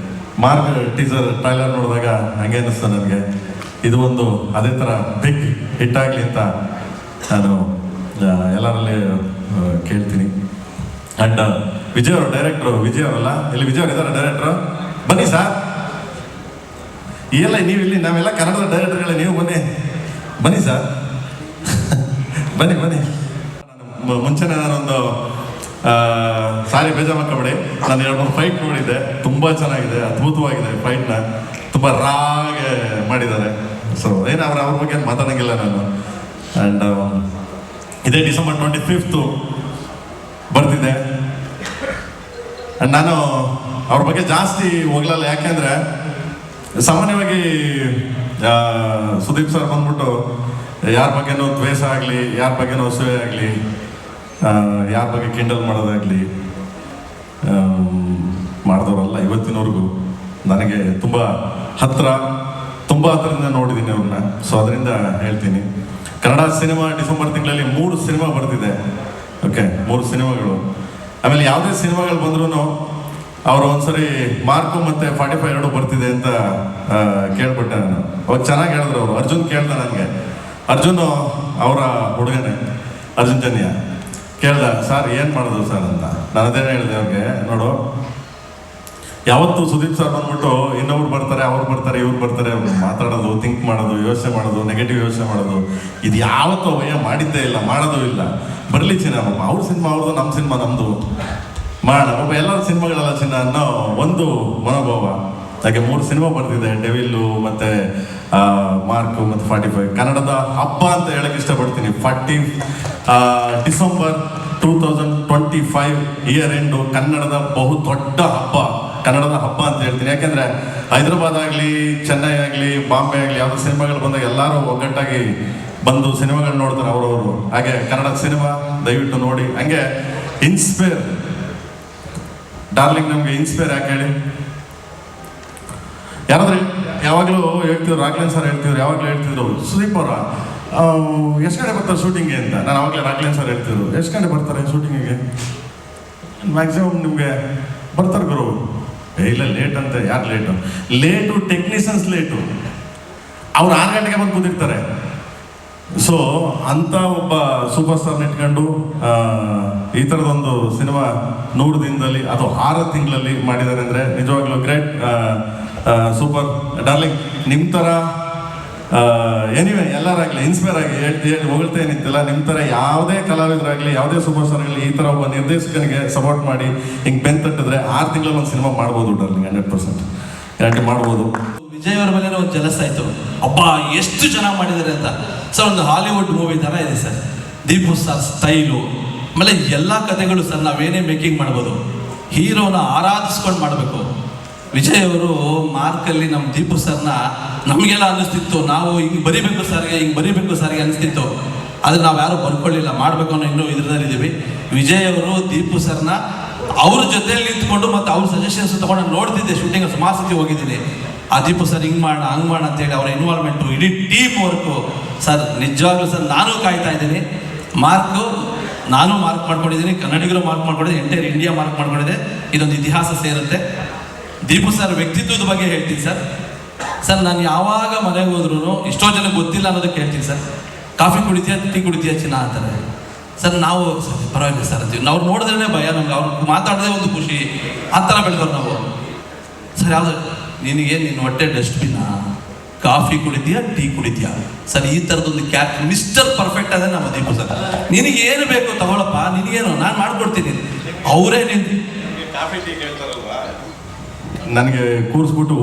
Speaker 6: ಮಾರ್ಕ್ ಟೀಸರ್ ಟ್ರೈಲರ್ ನೋಡಿದಾಗ ಹಾಗೆ ಅನ್ನಿಸ್ತು ನನಗೆ, ಇದು ಒಂದು ಅದೇ ಥರ ಬಿಗ್ ಹಿಟ್ ಆಗಲಿ ಅಂತ ನಾನು ಎಲ್ಲರಲ್ಲಿ ಕೇಳ್ತೀನಿ. ಆ್ಯಂಡ್ ವಿಜಯ್ ಅವರು ಡೈರೆಕ್ಟ್ರು, ವಿಜಯ್ ಅವರಲ್ಲ, ಇಲ್ಲಿ ವಿಜಯ್ ಅವರು ಇದ್ದಾರೆ ಡೈರೆಕ್ಟ್ರು. ಬನ್ನಿ ಸರ್, ಎಲ್ಲ ನೀವು ಇಲ್ಲಿ, ನಾವೆಲ್ಲ ಕನ್ನಡದ ಡೈರೆಕ್ಟರ್ಗಳೇ, ನೀವು ಬನ್ನಿ ಸರ್ ಬನ್ನಿ. ಮುಂಚೆನೇ ನಾನೊಂದು ಸಾರಿ ಬೇಜಾರು ಮಾಡ್ಕೊಬೇಡಿ, ನಾನು 2-3 ಫೈಟ್ ನೋಡಿದ್ದೆ, ತುಂಬ ಚೆನ್ನಾಗಿದೆ, ಅದ್ಭುತವಾಗಿದೆ ಫೈಟ್ನ, ತುಂಬ ರಾಗೆ ಮಾಡಿದ್ದಾರೆ. ಸೊ ಏನು ಅವ್ರ ಬಗ್ಗೆ ಮಾತಾಡೋಂಗಿಲ್ಲ ನಾನು. ಆ್ಯಂಡ್ ಇದೇ ಡಿಸೆಂಬರ್ 25th ಬರ್ತಿದೆ. ಆ್ಯಂಡ್ ನಾನು ಅವ್ರ ಬಗ್ಗೆ ಜಾಸ್ತಿ ಹೋಗ್ಲಲ್ಲ, ಯಾಕೆಂದರೆ ಸಾಮಾನ್ಯವಾಗಿ ಸುದೀಪ್ ಸರ್ ಬಂದ್ಬಿಟ್ಟು ಯಾರ ಬಗ್ಗೆನೂ ದ್ವೇಷ ಆಗಲಿ, ಯಾರ ಬಗ್ಗೆನೂ ಅಸೂಯೆ ಆಗಲಿ, ಯಾರ ಬಗ್ಗೆ ಕಿಂಡಲ್ ಮಾಡೋದಾಗಲಿ ಮಾಡಿದವರಲ್ಲ ಇವತ್ತಿನವ್ರಿಗೂ. ನನಗೆ ತುಂಬ ಹತ್ತಿರದಿಂದ ನೋಡಿದ್ದೀನಿ ಅವ್ರನ್ನ. ಸೊ ಅದರಿಂದ ಹೇಳ್ತೀನಿ. ಕನ್ನಡ ಸಿನಿಮಾ ಡಿಸೆಂಬರ್ ತಿಂಗಳಲ್ಲಿ 3 ಸಿನಿಮಾ ಬರ್ತಿದೆ. ಓಕೆ, 3 ಸಿನಿಮಾಗಳು. ಆಮೇಲೆ ಯಾವುದೇ ಸಿನಿಮಾಗಳು ಬಂದ್ರೂ ಅವರು ಒಂದ್ಸರಿ ಮಾರ್ಕು ಮತ್ತು 45 2 ಬರ್ತಿದೆ ಅಂತ ಕೇಳ್ಬಿಟ್ಟೆ ನಾನು. ಅವಾಗ ಚೆನ್ನಾಗಿ ಹೇಳಿದ್ರು ಅವರು. ಅರ್ಜುನ್ ಕೇಳ್ದ ನನಗೆ, ಅರ್ಜುನ್ ಅವರ ಹುಡುಗನೇ ಅರ್ಜುನ್ ಜನ್ಯ ಕೇಳ್ದ, ಸರ್ ಏನು ಮಾಡೋದು ಸರ್ ಅಂತ. ನಾನು ಅದೇನು ಹೇಳಿದೆ ಅವ್ರಿಗೆ, ನೋಡು, ಯಾವತ್ತು ಸುದೀಪ್ ಸರ್ ಬಂದ್ಬಿಟ್ಟು ಇನ್ನೊಬ್ರು ಬರ್ತಾರೆ, ಅವ್ರು ಬರ್ತಾರೆ, ಇವ್ರು ಬರ್ತಾರೆ, ಮಾತಾಡೋದು, ಥಿಂಕ್ ಮಾಡೋದು, ಯೋಚನೆ ಮಾಡೋದು, ನೆಗೆಟಿವ್ ಯೋಚನೆ ಮಾಡೋದು, ಇದು ಯಾವತ್ತೂ ಅವಯ್ಯ ಮಾಡಿದ್ದೇ ಇಲ್ಲ, ಮಾಡೋದು ಇಲ್ಲ. ಬರಲಿ ಚಿನ್ನ, ಅವ್ರ ಸಿನಿಮಾ ಅವ್ರದ್ದು, ನಮ್ಮ ಸಿನಿಮಾ ನಮ್ಮದು, ಮಾಡೋಣ ಪಾಪ, ಎಲ್ಲರ ಸಿನಿಮಾಗಳೆಲ್ಲ ಚಿನ್ನ ಅನ್ನೋ ಒಂದು ಮನೋಭಾವ. ಹಾಗೆ 3 ಸಿನಿಮಾ ಬರ್ತಿದೆ, ಡೆವಿಲ್ಲು ಮತ್ತು ಮಾರ್ಕು ಮತ್ತು 45. ಕನ್ನಡದ ಹಬ್ಬ ಅಂತ ಹೇಳಕ್ಕೆ ಇಷ್ಟಪಡ್ತೀನಿ. ಡಿಸೆಂಬರ್ 2025 ಇಯರ್ ಎಂಡು ಕನ್ನಡದ ಬಹು ದೊಡ್ಡ ಹಬ್ಬ, ಕನ್ನಡದ ಹಬ್ಬ ಅಂತ ಹೇಳ್ತೀನಿ. ಯಾಕೆಂದರೆ ಹೈದರಾಬಾದ್ ಆಗಲಿ, ಚೆನ್ನೈ ಆಗಲಿ, ಬಾಂಬೆ ಆಗಲಿ, ಯಾವುದೋ ಸಿನಿಮಾಗಳು ಬಂದಾಗ ಎಲ್ಲರೂ ಒಗ್ಗಟ್ಟಾಗಿ ಬಂದು ಸಿನಿಮಾಗಳು ನೋಡ್ತಾರೆ ಅವರವರು. ಹಾಗೆ ಕನ್ನಡ ಸಿನಿಮಾ ದಯವಿಟ್ಟು ನೋಡಿ. ಹಂಗೆ ಇನ್ಸ್ಪೈರ್ ಡಾರ್ಲಿಂಗ್ ನಮಗೆ ಇನ್ಸ್ಪೈರ್ ಯಾಕೆ ಹೇಳಿ? ಯಾರಾದ್ರೂ ಯಾವಾಗಲೂ ಹೇಳ್ತಿದ್ರು, ರಾಘ್ಲೇನ್ ಸರ್ ಹೇಳ್ತಿದ್ರು, ಯಾವಾಗಲೂ ಹೇಳ್ತಿದ್ರು, ಸುದೀಪ್ ಅವರ ಎಷ್ಟು ಗಂಟೆ ಬರ್ತಾರೆ ಶೂಟಿಂಗ್ಗೆ ಅಂತ. ನಾನು ಆವಾಗಲೇ ರಾಘ್ಲೇನ್ ಸರ್ ಹೇಳ್ತಿದ್ರು, ಎಷ್ಟು ಗಂಟೆ ಬರ್ತಾರೆ ಶೂಟಿಂಗಿಗೆ? ಮ್ಯಾಕ್ಸಿಮಮ್ ನಿಮಗೆ ಬರ್ತಾರೆ ಗುರು. ಇಲ್ಲ ಲೇಟ್ ಅಂತ. ಯಾರು ಲೇಟು? Technicians late. ಅವ್ರು 6 ಗಂಟೆಗೆ ಬಂದು ಕೂತಿರ್ತಾರೆ. ಸೊ ಅಂಥ ಒಬ್ಬ ಸೂಪರ್ ಸ್ಟಾರ್ನ ಇಟ್ಕೊಂಡು ಈ ಥರದೊಂದು ಸಿನಿಮಾ 100 ದಿನದಲ್ಲಿ, ಅದು 6 ತಿಂಗಳಲ್ಲಿ ಮಾಡಿದ್ದಾರೆ ಅಂದರೆ ನಿಜವಾಗ್ಲೂ ಗ್ರೇಟ್. Super darling. ನಿಮ್ಮ ಥರ ಎನಿವೆ ಎಲ್ಲರಾಗಲಿ ಇನ್ಸ್ಪೈರ್ ಆಗಿ ಹೇಳಿ ಹೊಗಳ್ತಾ ಏನಿತ್ತಿಲ್ಲ. ನಿಮ್ಮ ಥರ ಯಾವುದೇ ಕಲಾವಿದರಾಗಲಿ ಯಾವುದೇ ಸೂಪರ್ ಸ್ಟಾರ್ ಆಗಲಿ ಈ ಥರ ಒಬ್ಬ ನಿರ್ದೇಶಕನಿಗೆ ಸಪೋರ್ಟ್ ಮಾಡಿ ಹಿಂಗೆ ಬೆನ್ ತಟ್ಟಿದ್ರೆ 6 ತಿಂಗಳಲ್ಲಿ ಒಂದು ಸಿನಿಮಾ ಮಾಡ್ಬೋದು ಡಾರ್ಲಿಂಗ್, 100% ಗ್ಯಾರಂಟಿ ಮಾಡ್ಬೋದು.
Speaker 9: ವಿಜಯ್ ಅವರ ಮೇಲೆ ಒಂದು ಜಲಸ್ ಆಯಿತು, ಅಪ್ಪ ಎಷ್ಟು ಚೆನ್ನಾಗಿ ಮಾಡಿದ್ದಾರೆ ಅಂತ. ಸರ್ ಒಂದು ಹಾಲಿವುಡ್ ಮೂವಿ ಥರ ಇದೆ ಸರ್, ದೀಪು ಸರ್ ಸ್ಟೈಲು, ಆಮೇಲೆ ಎಲ್ಲ ಕಥೆಗಳು ಸರ್ ನಾವೇನೇ ಮೇಕಿಂಗ್ ಮಾಡ್ಬೋದು, ಹೀರೋನ ಆರಾಧಿಸ್ಕೊಂಡು ಮಾಡಬೇಕು. ವಿಜಯ್ ಅವರು ಮಾರ್ಕಲ್ಲಿ ನಮ್ಮ ದೀಪು ಸರ್ನ ನಮಗೆಲ್ಲ ಅನ್ನಿಸ್ತಿತ್ತು, ನಾವು ಹಿಂಗೆ ಬರಿಬೇಕು ಸರ್ಗೆ ಅನಿಸ್ತಿತ್ತು. ಆದರೆ ನಾವು ಯಾರು ಬರ್ಕೊಳ್ಳಿಲ್ಲ, ಮಾಡಬೇಕು ಅನ್ನೋ ಇನ್ನೂ ಇದರಲ್ಲಿದ್ದೀವಿ. ವಿಜಯ್ ಅವರು ದೀಪು ಸರ್ನ ಅವ್ರ ಜೊತೆಯಲ್ಲಿ ನಿಂತ್ಕೊಂಡು ಮತ್ತು ಅವ್ರ ಸಜೆಷನ್ಸ್ ತೊಗೊಂಡು ನೋಡ್ತಿದ್ದೆ. ಶೂಟಿಂಗ್ ಸುಮಾರು ಸತಿ ಹೋಗಿದ್ದೀನಿ. ಆ ದೀಪು ಸರ್ ಹಿಂಗೆ ಮಾಡೋಣ ಹಂಗೆ ಮಾಡೋಣ ಅಂತೇಳಿ ಅವರ ಇನ್ವಾಲ್ವ್ಮೆಂಟು, ಇಡೀ ಟೀಮ್ ವರ್ಕು ಸರ್ ನಿಜವಾಗ್ಲೂ ಸರ್ ನಾನು ಕಾಯ್ತಾ ಇದ್ದೀನಿ. ನಾನು ಮಾರ್ಕ್ ಮಾಡ್ಕೊಂಡಿದ್ದೀನಿ, ಕನ್ನಡಿಗರು ಮಾರ್ಕ್ ಮಾಡ್ಕೊಂಡಿದ್ದೆ, ಎಂಟೈರ್ ಇಂಡಿಯಾ ಮಾರ್ಕ್ ಮಾಡ್ಕೊಂಡಿದೆ. ಇದೊಂದು ಇತಿಹಾಸ ಸೇರುತ್ತೆ. ದೀಪು ಸರ್ ವ್ಯಕ್ತಿತ್ವದ ಬಗ್ಗೆ ಹೇಳ್ತೀನಿ ಸರ್ ನಾನು ಯಾವಾಗ ಮನೆಗೆ ಹೋದ್ರೂ ಎಷ್ಟೋ ಜನ ಗೊತ್ತಿಲ್ಲ ಅನ್ನೋದಕ್ಕೆ ಹೇಳ್ತೀನಿ ಸರ್, ಕಾಫಿ ಕುಡಿತೀಯ ಟೀ ಕುಡಿತೀಯ ಚಿನ್ನ ಅಂತಾರೆ ಸರ್. ನಾವು ಸರ್ ಪರವಾಗಿಲ್ಲ ಸರ್ ಅಂತೀವಿ. ನಾವು ನೋಡಿದ್ರೇ ಭಯ ನಮ್ಗೆ, ಅವ್ರು ಮಾತಾಡೋದೇ ಒಂದು ಖುಷಿ, ಆ ಥರ ಬೆಳೆದವ್ರು ನಾವು. ಸರ್ ಯಾವುದು ನಿನಗೆ ನಿನ್ನ ಹೊಟ್ಟೆ ಡಸ್ಟ್ಬಿನ್ನ, ಕಾಫಿ ಕುಡಿತೀಯ ಟೀ ಕುಡಿತೀಯ ಸರ್, ಈ ಥರದೊಂದು ಕ್ಯಾರೆಕ್ಟರ್ ಮಿಸ್ಟರ್ ಪರ್ಫೆಕ್ಟ್ ಅದೇ ನಮ್ಮ ದೀಪು ಸರ್. ನಿನಗೇನು ಬೇಕು ತಗೊಳಪ್ಪ, ನಿನಗೇನು ನಾನು ಮಾಡ್ಕೊಡ್ತೀನಿ. ಅವರೇ ನಿಂತು
Speaker 8: ಕಾಫಿ ಟೀ ಕೇಳ್ತಾರಲ್ವಾ,
Speaker 6: ನನಗೆ ಕೂರಿಸ್ಬಿಟ್ಟು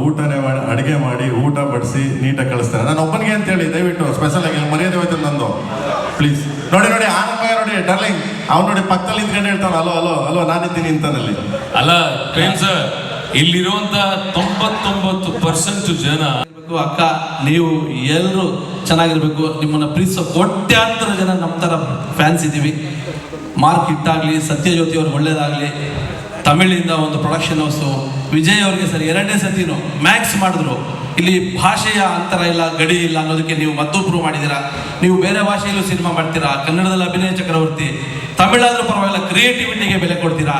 Speaker 6: ಅಡುಗೆ ಮಾಡಿ ಊಟ ಬಡಿಸಿ ನೀಟಾಗಿ ಕಳಿಸ್ತಾರೆ. ನಾನು ಒಬ್ಬನಿಗೆ ಅಂತೇಳಿ ದಯವಿಟ್ಟು ಸ್ಪೆಷಲ್ ಆಗಿ ಮರ್ಯಾದೆ ಹೋಯ್ತು ನಂದು, ಪ್ಲೀಸ್. ನೋಡಿ ಆನಂದ ನೋಡಿ ಡಾರ್ಲಿಂಗ್, ಅವ್ನು ನೋಡಿ ಪಕ್ಕದಲ್ಲಿ ನಿಂತ್ಕೊಂಡು ಹೇಳ್ತಾನೆ ಅಲೋ ನಾನಿದ್ದೀನಿ ಇಂತನಲ್ಲಿ.
Speaker 10: ಅಲ್ಲ ಪ್ರೇಮ್ ಸರ್, ಇಲ್ಲಿರುವಂತ 99% ಜನ
Speaker 9: ಅಕ್ಕ ನೀವು ಎಲ್ಲರೂ ಚೆನ್ನಾಗಿರ್ಬೇಕು. ನಿಮ್ಮನ್ನ ಪ್ರೀತಿಸೋ ಕೋಟ್ಯಾಂತರ ಜನ ನಮ್ಮ ಥರ ಫ್ಯಾನ್ಸ್ ಇದ್ದೀವಿ. ಮಾರ್ಕ್ ಹಿಟ್ಟಾಗಲಿ, ಸತ್ಯಜ್ಯೋತಿ ಅವ್ರಿಗೆ ಒಳ್ಳೇದಾಗಲಿ, ತಮಿಳಿಂದ ಒಂದು ಪ್ರೊಡಕ್ಷನ್ ಹೌಸು, ವಿಜಯ್ ಅವ್ರಿಗೆ ಸರ್ 2ನೇ ಸತಿನೂ ಮ್ಯಾಕ್ಸ್ ಮಾಡಿದ್ರು. ಇಲ್ಲಿ ಭಾಷೆಯ ಅಂತರ ಇಲ್ಲ, ಗಡಿ ಇಲ್ಲ ಅನ್ನೋದಕ್ಕೆ ನೀವು ಮತ್ತೂ ಪ್ರೂವ್ ಮಾಡಿದ್ದೀರಾ. ನೀವು ಬೇರೆ ಭಾಷೆಯಲ್ಲೂ ಸಿನಿಮಾ ಮಾಡ್ತೀರಾ, ಕನ್ನಡದಲ್ಲಿ ಅಭಿನಯ ಚಕ್ರವರ್ತಿ, ತಮಿಳಾದ್ರೂ ಪರವಾಗಿಲ್ಲ ಕ್ರಿಯೇಟಿವಿಟಿಗೆ ಬೆಲೆ ಕೊಡ್ತೀರಾ.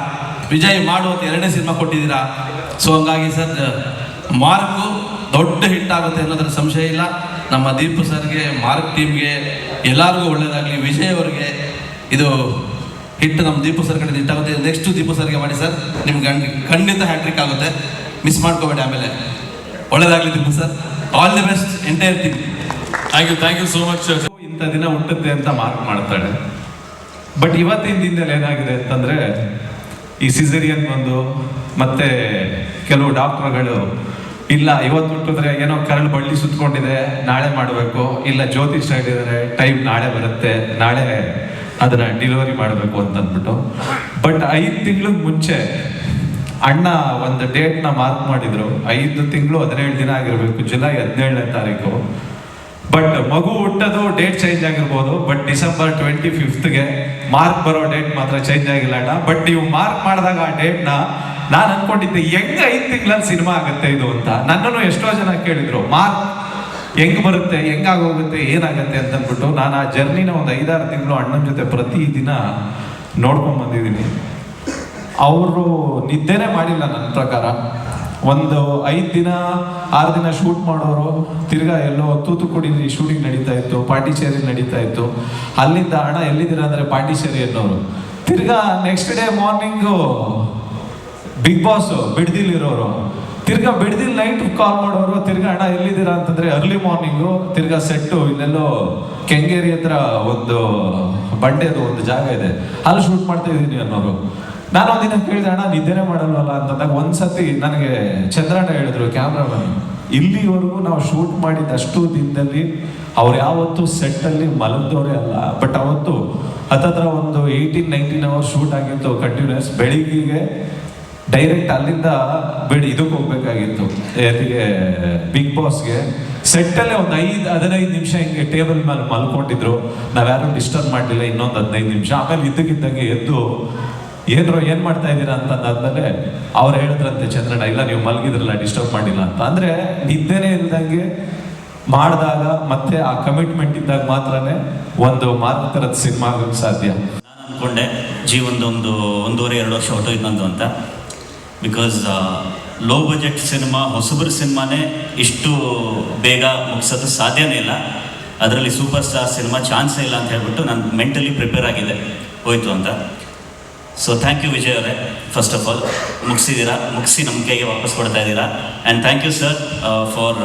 Speaker 9: ವಿಜಯ್ ಮಾಡುವಂಥ 2ನೇ ಸಿನಿಮಾ ಕೊಟ್ಟಿದ್ದೀರಾ. ಸೊ ಹಂಗಾಗಿ ಸರ್ ಮಾರ್ಕು ದೊಡ್ಡ ಹಿಟ್ ಆಗುತ್ತೆ ಅನ್ನೋದ್ರ ಸಂಶಯ ಇಲ್ಲ. ನಮ್ಮ ದೀಪು ಸರ್ಗೆ, ಮಾರ್ಕ್ ಟೀಮ್ಗೆ ಎಲ್ಲರಿಗೂ ಒಳ್ಳೇದಾಗಲಿ. ವಿಜಯ್ ಅವ್ರಿಗೆ ಇದು ಹಿಟ್ ನಮ್ಮ ದೀಪು ಸರ್ ಕಡೆ ಹಿಟ್ ಆಗುತ್ತೆ. ನೆಕ್ಸ್ಟ್ ದೀಪು ಸರ್ಗೆ ಮಾಡಿ ಸರ್, ನಿಮ್ಗೆ ಖಂಡಿತ ಹ್ಯಾಟ್ರಿಕ್ ಆಗುತ್ತೆ, ಮಿಸ್ ಮಾಡ್ಕೋಬೇಡಿ. ಆಮೇಲೆ ಒಳ್ಳೇದಾಗಲಿ Deepu sir, all the best entire team.
Speaker 10: Thank you so much.
Speaker 11: ಇಂಥ ದಿನ ಹುಟ್ಟುತ್ತೆ ಅಂತ ಮಾರ್ಕ್ ಮಾಡ್ತಾಳೆ. ಬಟ್ ಇವತ್ತಿನ ದಿನದಲ್ಲಿ ಏನಾಗಿದೆ ಅಂತಂದರೆ, ಈ ಸಿಸೇರಿಯನ್ ಬಂದು ಮತ್ತೆ ಕೆಲವು ಡಾಕ್ಟ್ರುಗಳು ಇಲ್ಲ ಇವತ್ತು ಹುಟ್ಟಿದ್ರೆ ಏನೋ ಕರಳು ಬಳ್ಳಿ ಸುತ್ಕೊಂಡಿದೆ ನಾಳೆ ಮಾಡಬೇಕು, ಇಲ್ಲ ಜ್ಯೋತಿಷ್ ಹೇಳಿದರೆ ಟೈಮ್ ನಾಳೆ ಬರುತ್ತೆ, ನಾಳೆ ಅದನ್ನ ಡೆಲಿವರಿ ಮಾಡಬೇಕು ಅಂತ ಅಂದ್ಬಿಟ್ಟು. ಬಟ್ 5 ತಿಂಗಳ ಮುಂಚೆ ಅಣ್ಣ ಒಂದು ಡೇಟ್ನ ಮಾರ್ಕ್ ಮಾಡಿದ್ರು. 5 ತಿಂಗಳು 17 ದಿನ ಆಗಿರ್ಬೇಕು, ಜುಲೈ 17ನೇ ತಾರೀಕು. ಬಟ್ ಮಗು ಹುಟ್ಟೋದು ಡೇಟ್ ಚೇಂಜ್ ಆಗಿರ್ಬೋದು, ಬಟ್ ಡಿಸೆಂಬರ್ 25ಗೆ ಮಾರ್ಕ್ ಬರೋ ಡೇಟ್ ಮಾತ್ರ ಚೇಂಜ್ ಆಗಿಲ್ಲ ಅಣ್ಣ. ಬಟ್ ನೀವು ಮಾರ್ಕ್ ಮಾಡಿದಾಗ ಆ ಡೇಟ್ನ ನಾನು ಅನ್ಕೊಂಡಿದ್ದೆ ಹೆಂಗೆ 5 ತಿಂಗಳಲ್ಲಿ ಸಿನಿಮಾ ಆಗುತ್ತೆ ಇದು ಅಂತ. ನನ್ನನ್ನು ಎಷ್ಟೋ ಜನ ಕೇಳಿದ್ರು, ಮಾರ್ಕ್ ಹೆಂಗ್ ಬರುತ್ತೆ, ಹೆಂಗಾಗೋಗುತ್ತೆ, ಏನಾಗುತ್ತೆ ಅಂತ ಅಂದ್ಬಿಟ್ಟು. ನಾನು ಆ ಜರ್ನಿನ ಒಂದು 5-6 ತಿಂಗಳು ಅಣ್ಣನ ಜೊತೆ ಪ್ರತಿದಿನ ನೋಡ್ಕೊಂಡ್ ಬಂದಿದ್ದೀನಿ. ಅವರು ನಿದ್ದೆನೇ ಮಾಡಿಲ್ಲ ನನ್ನ ಪ್ರಕಾರ. ಒಂದು 5 ದಿನ 6 ದಿನ ಶೂಟ್ ಮಾಡೋರು, ತಿರ್ಗಾ ಎಲ್ಲೋ ತೂತುಕುಡಿಲಿ ಶೂಟಿಂಗ್ ನಡೀತಾ ಇತ್ತು, ಪಾಂಡಿಚೇರಿ ನಡೀತಾ ಇತ್ತು. ಅಲ್ಲಿಂದ ಅಣ್ಣ ಎಲ್ಲಿದ್ದೀರಾ ಅಂದರೆ ಪಾಂಡಿಚೇರಿ ಅನ್ನೋರು. ತಿರ್ಗಾ next day morning Bigg Boss ಬಿಡ್ದಿಲಿರೋರು, ತಿರ್ಗಾ ಬಿಡ್ದಿಲ್ ನೈಟ್ ಕಾಲ್ ಮಾಡೋರು. ತಿರ್ಗಾ ಅಣ್ಣ ಎಲ್ಲಿದ್ದೀರಾ ಅಂತಂದ್ರೆ ಅರ್ಲಿ ಮಾರ್ನಿಂಗು. ತಿರ್ಗಾ ಸೆಟ್ಟು ಇಲ್ಲೆಲ್ಲೋ ಕೆಂಗೇರಿ ಹತ್ರ ಒಂದು ಬಂಡೆದು ಒಂದು ಜಾಗ ಇದೆ, ಅಲ್ಲಿ ಶೂಟ್ ಮಾಡ್ತಾ ಇದ್ದೀನಿ ಅನ್ನೋರು. ನಾನು ಒಂದಿನ ಕೇಳಿದೆ, ಅಣ್ಣ ನಿದ್ದೆನೇ ಮಾಡಲ್ವಲ್ಲ ಅಂತಂದಾಗ ಒಂದ್ಸತಿ ನನಗೆ ಚಂದ್ರಣ್ಣ ಹೇಳಿದ್ರು, ಕ್ಯಾಮ್ರಾಮನ್, ಇಲ್ಲಿವರೆಗೂ ನಾವು ಶೂಟ್ ಮಾಡಿದ ಅಷ್ಟು ದಿನದಲ್ಲಿ ಅವ್ರು ಯಾವತ್ತೂ ಸೆಟ್ಟಲ್ಲಿ ಮಲಗಿದವರೇ ಅಲ್ಲ. ಬಟ್ ಅವತ್ತು ಹತ್ತತ್ರ ಒಂದು 18-19 ಅವರ್ಸ್ ಶೂಟ್ ಆಗಿತ್ತು ಕಂಟಿನ್ಯೂಸ್. ಬೆಳಿಗ್ಗೆಗೆ ಡೈರೆಕ್ಟ್ ಅಲ್ಲಿಂದ ಇದಕ್ಕೆ ಹೋಗ್ಬೇಕಾಗಿತ್ತು, ಎಲ್ಲಿಗೆ ಬಿಗ್ ಬಾಸ್ಗೆ. ಸೆಟ್ಟಲ್ಲೇ ಒಂದು 5-15 ನಿಮಿಷ ಹಿಂಗೆ ಟೇಬಲ್ ಮೇಲೆ ಮಲ್ಕೊಂಡಿದ್ರು, ನಾವ್ಯಾರು ಡಿಸ್ಟರ್ಬ್ ಮಾಡಲಿಲ್ಲ. ಇನ್ನೊಂದು 15 ನಿಮಿಷ ಆಮೇಲೆ ಇದ್ದಕ್ಕಿದ್ದಂಗೆ ಎದ್ದು ಏನ್ ಮಾಡ್ತಾ ಇದ್ದೀರಾ ಅಂತಂದಾದ್ಮೇಲೆ ಅವ್ರು ಹೇಳಿದ್ರಂತೆ ಚಂದ್ರಣ್ಣ, ಇಲ್ಲ ನೀವು ಮಲಗಿದ್ರಲ್ಲ ಡಿಸ್ಟರ್ಬ್ ಮಾಡಿಲ್ಲ ಅಂತ. ಅಂದ್ರೆ ನಿದ್ದೆನೇ ಇಲ್ದಂಗೆ ಮಾಡಿದಾಗ ಮತ್ತೆ ಆ ಕಮಿಟ್ಮೆಂಟ್ ಇದ್ದಾಗ ಮಾತ್ರನೇ ಒಂದು ಮಾರ್ಕ್ ಥರದ ಸಿನಿಮಾ ಆಗೋಕ್ಕೆ ಸಾಧ್ಯ.
Speaker 12: ನಾನು ಅಂದ್ಕೊಂಡೆ ಜೀವನದೊಂದು 1.5-2 ವರ್ಷ ಹೊಟ್ಟೋಯ್ತು ಅಂತ. ಬಿಕಾಸ್ ಲೋ ಬಜೆಟ್ ಸಿನಿಮಾ, ಹೊಸಬರ ಸಿನಿಮಾನೇ ಇಷ್ಟು ಬೇಗ ಮುಗಿಸೋದು ಸಾಧ್ಯನೇ ಇಲ್ಲ. ಅದರಲ್ಲಿ ಸೂಪರ್ ಸ್ಟಾರ್ ಸಿನಿಮಾ ಚಾನ್ಸೇ ಇಲ್ಲ ಅಂತ ಹೇಳ್ಬಿಟ್ಟು ನಾನು ಮೆಂಟಲಿ ಪ್ರಿಪೇರ್ ಆಗಿದೆ ಹೋಯ್ತು ಅಂತ. ಸೊ ಥ್ಯಾಂಕ್ ಯು ವಿಜಯ್ ಅವರೇ, ಫಸ್ಟ್ ಆಫ್ ಆಲ್ ಮುಗಿಸಿ ನಮ್ಮ ಕೈಗೆ ವಾಪಸ್ ಕೊಡ್ತಾ ಇದ್ದೀರಾ. And thank you sir for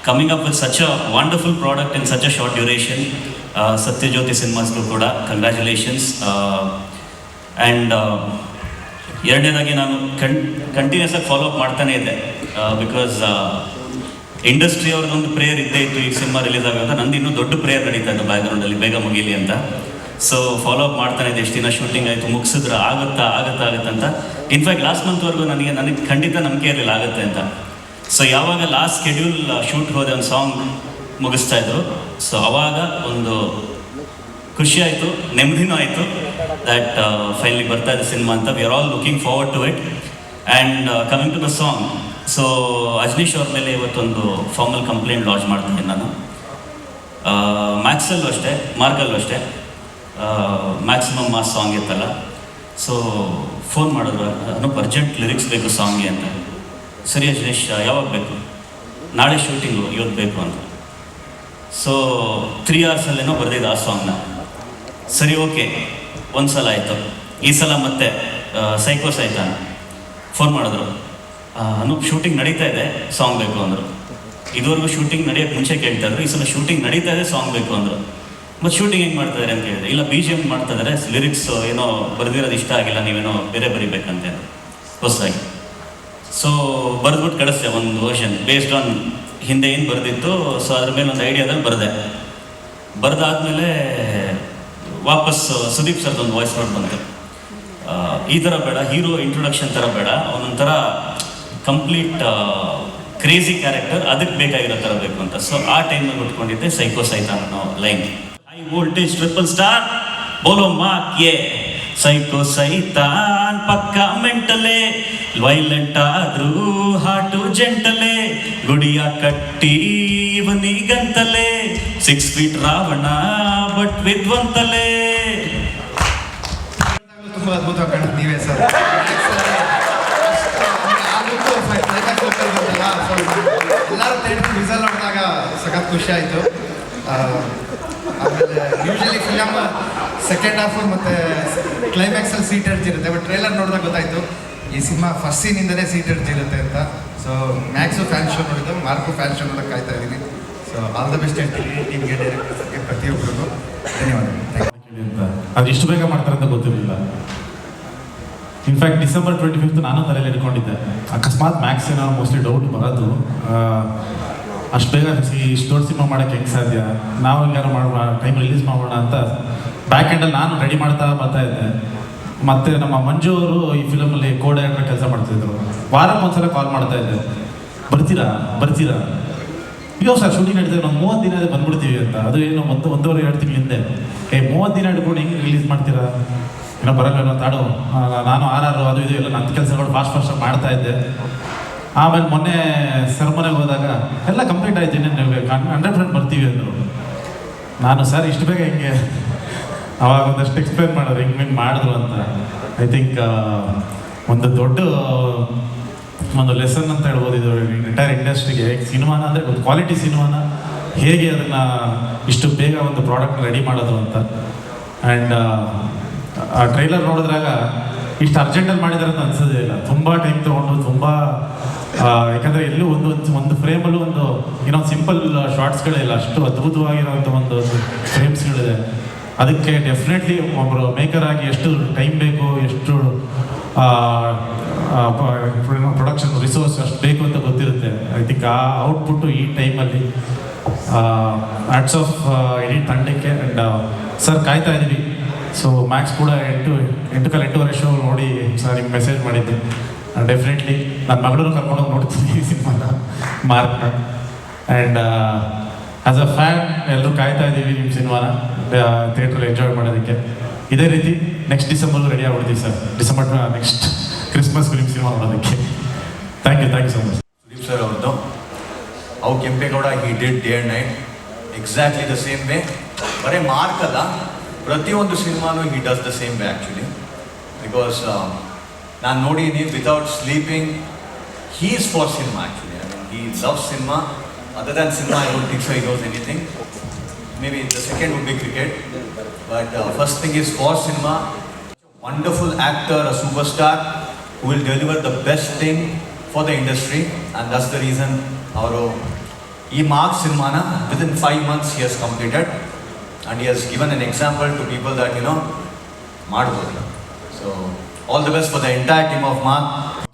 Speaker 12: coming up with such a wonderful product in such a short duration. Satyajyoti Cinemas ಕೂಡ ಕಂಗ್ರ್ಯಾಚುಲೇಷನ್ಸ್. ಆ್ಯಂಡ್ ಎರಡನೇದಾಗಿ ನಾನು ಕಂಟಿನ್ಯೂಸ್ ಆಗಿ ಫಾಲೋ ಅಪ್ ಮಾಡ್ತಾನೆ ಇದ್ದೆ, ಬಿಕಾಸ್ ಇಂಡಸ್ಟ್ರಿ ಅವ್ರದ್ದೊಂದು ಪ್ರೇಯರ್ ಇದ್ದೇ ಇತ್ತು ಈ ಸಿನಿಮಾ ರಿಲೀಸ್ ಆಗುವಂತ. ನಂದು ಇನ್ನೂ ದೊಡ್ಡ ಪ್ರೇಯರ್ ನಡೀತಾ ಇತ್ತು ಬ್ಯಾಕ್ಗ್ರೌಂಡಲ್ಲಿ, ಬೇಗ ಮುಗೀಲಿ ಅಂತ. ಸೊ ಫಾಲೋ ಅಪ್ ಮಾಡ್ತಾನೆ ಇದ್ದೆ. ಎಷ್ಟು ದಿನ ಶೂಟಿಂಗ್ ಆಯಿತು, ಮುಗಿಸಿದ್ರೆ ಆಗುತ್ತಾ ಅಂತ. ಇನ್ಫ್ಯಾಕ್ಟ್ ಲಾಸ್ಟ್ ಮಂತ್ವರೆಗೂ ನನಗೆ ಖಂಡಿತ ನಂಬಿಕೆ ಇರಲಿಲ್ಲ ಆಗುತ್ತೆ ಅಂತ. ಸೊ ಯಾವಾಗ ಲಾಸ್ಟ್ ಶೆಡ್ಯೂಲ್ ಶೂಟ್ಗೆ ಹೋದೆ, ಒಂದು ಸಾಂಗ್ ಮುಗಿಸ್ತಾ ಇದ್ರು. ಸೊ ಅವಾಗ ಒಂದು ಖುಷಿ ಆಯಿತು, ನೆಮ್ಮದಿನೂ ಆಯಿತು ದ್ಯಾಟ್ ಫೈನಲಿ ಬರ್ತಾ ಇದೆ ಸಿನಿಮಾ ಅಂತ. We are all looking forward to it. And coming to the song, so Ajaneesh ಅವ್ರ ಮೇಲೆ ಇವತ್ತೊಂದು ಫಾರ್ಮಲ್ ಕಂಪ್ಲೇಂಟ್ ಲಾಂಚ್ ಮಾಡ್ತೀನಿ ನಾನು. ಮ್ಯಾಕ್ಸಲ್ಲೂ ಅಷ್ಟೇ, ಮಾರ್ಕಲ್ಲೂ ಅಷ್ಟೇ, ಮ್ಯಾಕ್ಸಿಮಮ್ ಮಾಸ್ ಸಾಂಗ್ ಇತ್ತಲ್ಲ. ಸೊ ಫೋನ್ ಮಾಡಿದ್ರು, ಅನೂಪ್ ಅರ್ಜೆಂಟ್ ಲಿರಿಕ್ಸ್ ಬೇಕು ಸಾಂಗ್ಗೆ ಅಂತ. ಸರಿ ಅಜ್ನೀಶ್, ಯಾವಾಗ ಬೇಕು? ನಾಳೆ ಶೂಟಿಂಗು, ಇವತ್ತು ಬೇಕು ಅಂತ. ಸೊ 3 hours ಬರೆದಿದ್ದು ಆ ಸಾಂಗ್ನ. ಸರಿ, ಓಕೆ, ಒಂದು ಸಲ ಆಯಿತು. ಈ ಸಲ ಮತ್ತೆ ಸೈಕೋಸ್ ಆಯ್ತಾ, ಫೋನ್ ಮಾಡಿದ್ರು, ಅನೂಪ್ ಶೂಟಿಂಗ್ ನಡೀತಾ ಇದೆ, ಸಾಂಗ್ ಬೇಕು ಅಂದರು. ಇದುವರೆಗೂ ಶೂಟಿಂಗ್ ನಡೆಯೋಕ್ಕೆ ಮುಂಚೆ ಕೇಳ್ತಾ ಇದ್ರು, ಈ ಸಲ ಶೂಟಿಂಗ್ ನಡೀತಾ ಇದೆ, ಸಾಂಗ್ ಬೇಕು ಅಂದರು. ಮತ್ತು ಶೂಟಿಂಗ್ ಹೆಂಗೆ ಮಾಡ್ತಾ ಇದ್ದಾರೆ ಅಂತ ಕೇಳಿದೆ. ಇಲ್ಲ, BGM ಮಾಡ್ತಾ ಇದ್ದಾರೆ, ಲಿರಿಕ್ಸ್ ಏನೋ ಬರೆದಿರೋದು ಇಷ್ಟ ಆಗಿಲ್ಲ, ನೀವೇನೋ ಬೇರೆ ಬರಿಬೇಕಂತೆ ಹೊಸದಾಗಿ. ಸೊ ಬರೆದ್ಬಿಟ್ಟು ಕಳಿಸ್ದೆ ಒಂದು ವರ್ಷನ್ ಬೇಸ್ಡ್ ಆನ್ ಹಿಂದೆ ಏನು ಬರೆದಿತ್ತು. ಸೊ ಅದ್ರ ಮೇಲೆ ಒಂದು ಐಡಿಯಾದಲ್ಲಿ ಬರೆದಾದ್ಮೇಲೆ ವಾಪಸ್ ಸುದೀಪ್ ಸರ್ದೊಂದು ವಾಯ್ಸ್ ನೋಟ್ ಬಂತು. ಈ ಥರ ಬೇಡ, ಹೀರೋ ಇಂಟ್ರೊಡಕ್ಷನ್ ಥರ ಬೇಡ, ಅವನೊಂಥರ ಕಂಪ್ಲೀಟ್ ಕ್ರೇಜಿ ಕ್ಯಾರೆಕ್ಟರ್, ಅದಕ್ಕೆ ಬೇಕಾಗಿರೋ ಥರ ಬೇಕು ಅಂತ. ಸೊ ಆ ಟೈಮಲ್ಲಿ ಉಟ್ಕೊಂಡಿದ್ದೆ ಸೈಕೋ ಸೈತಾನ್ ಅನ್ನೋ line. High voltage triple star ಬೋಲೋ ಮಾಕ್ಯೆ, ಸೈಕೋ ಸೈತಾನ್ ಪಕ್ಕ ಮೆಂಟಲೆ, ವೈಲೆಂಟ್ ಆದ್ರೂ ಹಾಟು ಜೆಂಟಲೆ, ಗುಡಿಯ ಕಟ್ಟಿ ಇವನಿಗಂತಲೆ, 6 feet ರಾವಣ ಬಟ್ ವಿದ್ವಂತಲೆ.
Speaker 13: ತುಂಬ ಅದ್ಭುತವಾಗಿ ಕಾಣುತ್ತೆ ನೀವೇ ಸರ್. ಎಲ್ಲರೂ ಥಿಯೇಟರ್ ವಿಸಲ್ ನೋಡಿದಾಗ ಸಖತ್ ಖುಷಿ ಆಯಿತು. ಆಮೇಲೆ ಯೂಶಲಿ ಫಿಲಮ್ ಸೆಕೆಂಡ್ ಹಾಫ್ ಮತ್ತು ಕ್ಲೈಮ್ಯಾಕ್ಸಲ್ಲಿ ಸೀಟ್ ಎಡ್ಜ್ ಇರುತ್ತೆ, ಬಟ್ ಟ್ರೈಲರ್ ನೋಡಿದಾಗ ಗೊತ್ತಾಯಿತು ಈ ಸಿನಿಮಾ ಫಸ್ಟ್ ಸೀನಿಂದಲೇ ಸೀಟ್ ಎಡ್ಜ್ ಇರುತ್ತೆ ಅಂತ. ಸೊ ಮ್ಯಾಕ್ಸು ಫ್ಯಾನ್ ಶೋ ನೋಡಿದ್ದು, ಮಾರ್ಕು ಫ್ಯಾನ್ ಶೋ ನೋಡೋಕೆ ಕಾಯ್ತಾ ಇದ್ದೀನಿ. ಸೊ ಆಲ್ ದ ಬೆಸ್ಟ್ ಹೇಳ್ತೀನಿ ಟೀಮ್ಗೆ, ಡೈರೆಕ್ಟರ್ಸ್ಗೆ, ಪ್ರತಿಯೊಬ್ಬರಿಗೂ ಧನ್ಯವಾದಗಳು.
Speaker 11: ಅದು ಇಷ್ಟು ಬೇಗ ಮಾಡ್ತಾರೆ ಅಂತ ಗೊತ್ತಿರಲಿಲ್ಲ. ಇನ್ಫ್ಯಾಕ್ಟ್ December 25th ನಾನು ತಲೆಯಲ್ಲಿ ಇಟ್ಕೊಂಡಿದ್ದೆ, ಅಕಸ್ಮಾತ್ ಮ್ಯಾಕ್ಸ್ ಏನೋ ಮೋಸ್ಟ್ಲಿ ಡೌಟ್ ಬರೋದು, ಅಷ್ಟು ಬೇಗ ಇಷ್ಟು ದೊಡ್ಡ ಸಿನಿಮಾ ಮಾಡೋಕ್ಕೆ ಹೆಂಗೆ ಸಾಧ್ಯ, ನಾವು ಹಿಂಗಾರು ಮಾಡುವ ಟೈಮ್ ರಿಲೀಸ್ ಮಾಡೋಣ ಅಂತ ಬ್ಯಾಕ್ ಎಂಡಲ್ಲಿ ನಾನು ರೆಡಿ ಮಾಡ್ತಾ ಬರ್ತಾ ಇದ್ದೆ. ಮತ್ತು ನಮ್ಮ ಮಂಜು ಅವರು ಈ ಫಿಲಮಲ್ಲಿ ಡೈರೆಕ್ಟರ್ ಕೆಲಸ ಮಾಡ್ತಿದ್ರು. ವಾರಕ್ಕೊಂದ್ಸಲ ಕಾಲ್ ಮಾಡ್ತಾ ಇದ್ದೆ, ಬರ್ತೀರಾ ಅಯ್ಯೋ ಸರ್ ಶೂಟಿಂಗ್ ನಡೀತದೆ, ನಾವು 30 ದಿನ ಬಂದ್ಬಿಡ್ತೀವಿ ಅಂತ. ಅದು ಏನು 1.5-2 ತಿಂಗಳ ಹಿಂದೆ. 30 ದಿನ ಹಿಡ್ಕೊಂಡು ಹೆಂಗೆ ರಿಲೀಸ್ ಮಾಡ್ತೀರಾ, ಏನೋ ಬರಲ್ಲ ತಾಡು. ನಾನು RR ಅದು ಇದು ಎಲ್ಲ ನನ್ನ ಕೆಲಸಗಳು ಫಾಸ್ಟ್ ಮಾಡ್ತಾ ಇದ್ದೆ. ಆಮೇಲೆ ಮೊನ್ನೆ ಸೆರೆಮನೆಗೆ ಹೋದಾಗ ಎಲ್ಲ ಕಂಪ್ಲೀಟ್ ಆಯ್ತು, ಇನ್ನೇನು 100% ಬರ್ತೀವಿ ಅಂದರು. ನಾನು ಸರ್ ಇಷ್ಟು ಬೇಗ ಹೆಂಗೆ, ಅವಾಗ ಒಂದಷ್ಟು ಎಕ್ಸ್ಪ್ಲೇನ್ ಮಾಡೋರು ಹಿಂಗೆ ಮಾಡಿದ್ರು ಅಂತ. ಐ ಥಿಂಕ್ ಒಂದು ದೊಡ್ಡ ಒಂದು ಲೆಸನ್ ಅಂತ ಹೇಳ್ಬೋದು ಇದು ಎಂಟೈರ್ ಇಂಡಸ್ಟ್ರಿಗೆ. ಸಿನಿಮಾನ ಅಂದರೆ ಒಂದು ಕ್ವಾಲಿಟಿ ಸಿನಿಮಾನ ಹೇಗೆ ಅದನ್ನು ಇಷ್ಟು ಬೇಗ ಒಂದು ಪ್ರಾಡಕ್ಟ್ ರೆಡಿ ಮಾಡೋದು ಅಂತ. ಆ್ಯಂಡ್ ಆ ಟ್ರೈಲರ್ ನೋಡಿದ್ರಾಗ ಇಷ್ಟು ಅರ್ಜೆಂಟಲ್ಲಿ ಮಾಡಿದ್ದಾರೆ ಅಂತ ಅನ್ಸೋದೇ ಇಲ್ಲ. ತುಂಬ ಟೈಮ್ ತೊಗೊಂಡು, ತುಂಬ ಯಾಕಂದರೆ ಎಲ್ಲೂ ಒಂದು ಫ್ರೇಮಲ್ಲೂ ಇನ್ನೊಂದು ಸಿಂಪಲ್ ಶಾರ್ಟ್ಸ್ಗಳಿಲ್ಲ, ಅಷ್ಟು ಅದ್ಭುತವಾಗಿರೋಂಥ ಒಂದು ಫ್ರೇಮ್ಸ್ಗಳಿದೆ. ಅದಕ್ಕೆ ಡೆಫಿನೆಟ್ಲಿ ಒಬ್ಬರು ಮೇಕರ್ ಆಗಿ ಎಷ್ಟು ಟೈಮ್ ಬೇಕು, ಎಷ್ಟು ಪ್ರೊಡಕ್ಷನ್ ರಿಸೋರ್ಸ್ ಅಷ್ಟು ಬೇಕು ಅಂತ ಗೊತ್ತಿರುತ್ತೆ. ಐ ಥಿಂಕ್ ಆ ಔಟ್ಪುಟ್ಟು ಈ ಟೈಮಲ್ಲಿ ಹ್ಯಾಟ್ಸ್ ಆಫ್ ಇಡೀ ತಂಡಕ್ಕೆ. ಆ್ಯಂಡ್ ಸರ್ ಕಾಯ್ತಾ ಇದ್ದೀವಿ. ಸೊ ಮ್ಯಾಕ್ಸ್ ಕೂಡ 8:30 ಶೋ ನೋಡಿ ಸರ್ ನಿಮ್ಗೆ ಮೆಸೇಜ್ ಮಾಡಿದ್ದೆ. ಡೆಫಿನೆಟ್ಲಿ ನನ್ನ ಮಗಳೂ ಕರ್ಕೊಂಡೋಗಿ ನೋಡ್ತೀನಿ ಈ ಸಿನಿಮಾನ, ಮಾರ್ಕ್ನ. ಆ್ಯಂಡ್ ಆ್ಯಸ್ ಅ ಫ್ಯಾನ್ ಎಲ್ಲರೂ ಕಾಯ್ತಾ ಇದ್ದೀವಿ ನಿಮ್ಮ ಸಿನಿಮಾನ ಥಿಯೇಟ್ರಲ್ಲಿ ಎಂಜಾಯ್ ಮಾಡೋದಕ್ಕೆ. ಇದೇ ರೀತಿ ನೆಕ್ಸ್ಟ್ ಡಿಸೆಂಬರ್ಗೂ ರೆಡಿ ಆಗ್ಬಿಡ್ತೀವಿ ಸರ್. ಡಿಸೆಂಬರ್ ನೆಕ್ಸ್ಟ್ ಕ್ರಿಸ್ಮಸ್ಗೂ ನಿಮ್ಮ ಸಿನಿಮಾ ನೋಡೋದಕ್ಕೆ. Thank you so much.
Speaker 14: Sudeep sir ಅವ್ರದ್ದು ಅವು Kempegowda he did day and night exactly the same way. ಬರೀ ಮಾರ್ಕ್ ಅಲ್ಲ, ಪ್ರತಿಯೊಂದು ಸಿನಿಮಾನು he does the same way actually. Because ನಾನು ನೋಡಿದ್ದೀನಿ without sleeping he is for cinema actually. I mean he loves cinema. Other than cinema I don't think so he knows anything. Maybe the second would be cricket, but first thing is for cinema. Wonderful actor, a superstar who will deliver the best thing for the industry, and that's the reason ಅವರು ಈ marks ಸಿನಿಮಾನ within 5 months he has completed and he has given an example to people that ಮಾಡ್ಬೋದು. So all the best for the entire team of mark.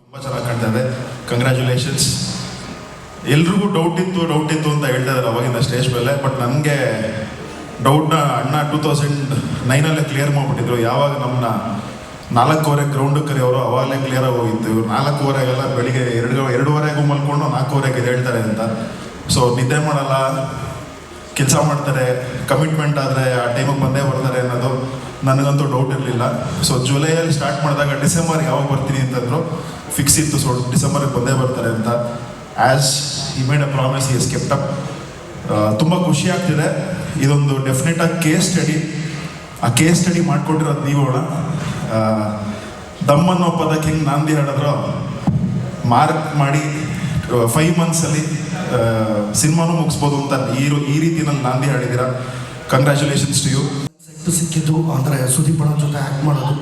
Speaker 15: ತುಂಬ ಚೆನ್ನಾಗಿ ಕಾಣ್ತಾ ಇದೆ, congratulations. ಎಲ್ರಿಗೂ doubt ಇತ್ತು ಅಂತ ಹೇಳ್ತಾ ಇದ್ದಾರೆ ಅವಾಗಿಂದ ಸ್ಟೇಜ್ ಮೇಲೆ. ಬಟ್ ನನಗೆ ಡೌಟ್ನ ಅಣ್ಣ 2009 ಕ್ಲಿಯರ್ ಮಾಡಿಬಿಟ್ಟಿದ್ರು. ಯಾವಾಗ ನಮ್ಮನ್ನ 4:15 ಗ್ರೌಂಡಿಗೆ ಕರೆಯೋರು ಅವಾಗಲೇ ಕ್ಲಿಯರ್ ಆಗಿ ಹೋಗಿತ್ತು. ಇವ್ರು 4:15 ಬೆಳಿಗ್ಗೆ 2:30 ಮಲ್ಕೊಂಡು 4:15 ಹೇಳ್ತಾರೆ ಅಂತ. ಸೊ ನಿದ್ದೆ ಮಾಡಲ್ಲ, ಕೆಲಸ ಮಾಡ್ತಾರೆ, ಕಮಿಟ್ಮೆಂಟ್ ಆದರೆ ಆ ಟೈಮಿಗೆ ಬಂದೇ ಬರ್ತಾರೆ ಅನ್ನೋದು ನನಗಂತೂ ಡೌಟ್ ಇರಲಿಲ್ಲ. ಸೊ ಜುಲೈಯಲ್ಲಿ ಸ್ಟಾರ್ಟ್ ಮಾಡಿದಾಗ ಡಿಸೆಂಬರ್ಗೆ ಯಾವಾಗ ಬರ್ತೀನಿ ಅಂತಂದ್ರು, ಫಿಕ್ಸ್ ಇತ್ತು. ಸೊ ಡಿಸೆಂಬರ್ಗೆ ಬಂದೇ ಬರ್ತಾರೆ ಅಂತ. As he made a promise, he has kept up. ತುಂಬ ಖುಷಿ ಆಗ್ತಿದೆ. ಇದೊಂದು ಡೆಫಿನೆಟಾಗಿ ಕೇಸ್ ಸ್ಟಡಿ. ಆ ಕೇಸ್ ಸ್ಟಡಿ ಮಾಡಿಕೊಟ್ಟಿರೋದು ನೀವುಗಳ ದಮ್ಮನ್ನೋ ಪದಕ್ಕೆ ಹಿಂಗೆ ನಾಂದಿ ಹಾಡಿದ್ರು ಮಾರ್ಕ್ ಮಾಡಿ 5 monthsಲ್ಲಿ ಸಿನಿಮಾನೂ ಮುಗಿಸ್ಬೋದು ಅಂತ ಈ ರೀತಿಯಲ್ಲಿ ನಾಂದಿ ಹಾಡಿದ್ದೀರಾ. Congratulations to you.
Speaker 16: ಸೆಟ್ಟು ಸಿಕ್ಕಿದ್ದು ಅಂದರೆ ಸುದೀಪ್ ಅಣ್ಣ ಜೊತೆ ಆ್ಯಕ್ಟ್ ಮಾಡೋದು.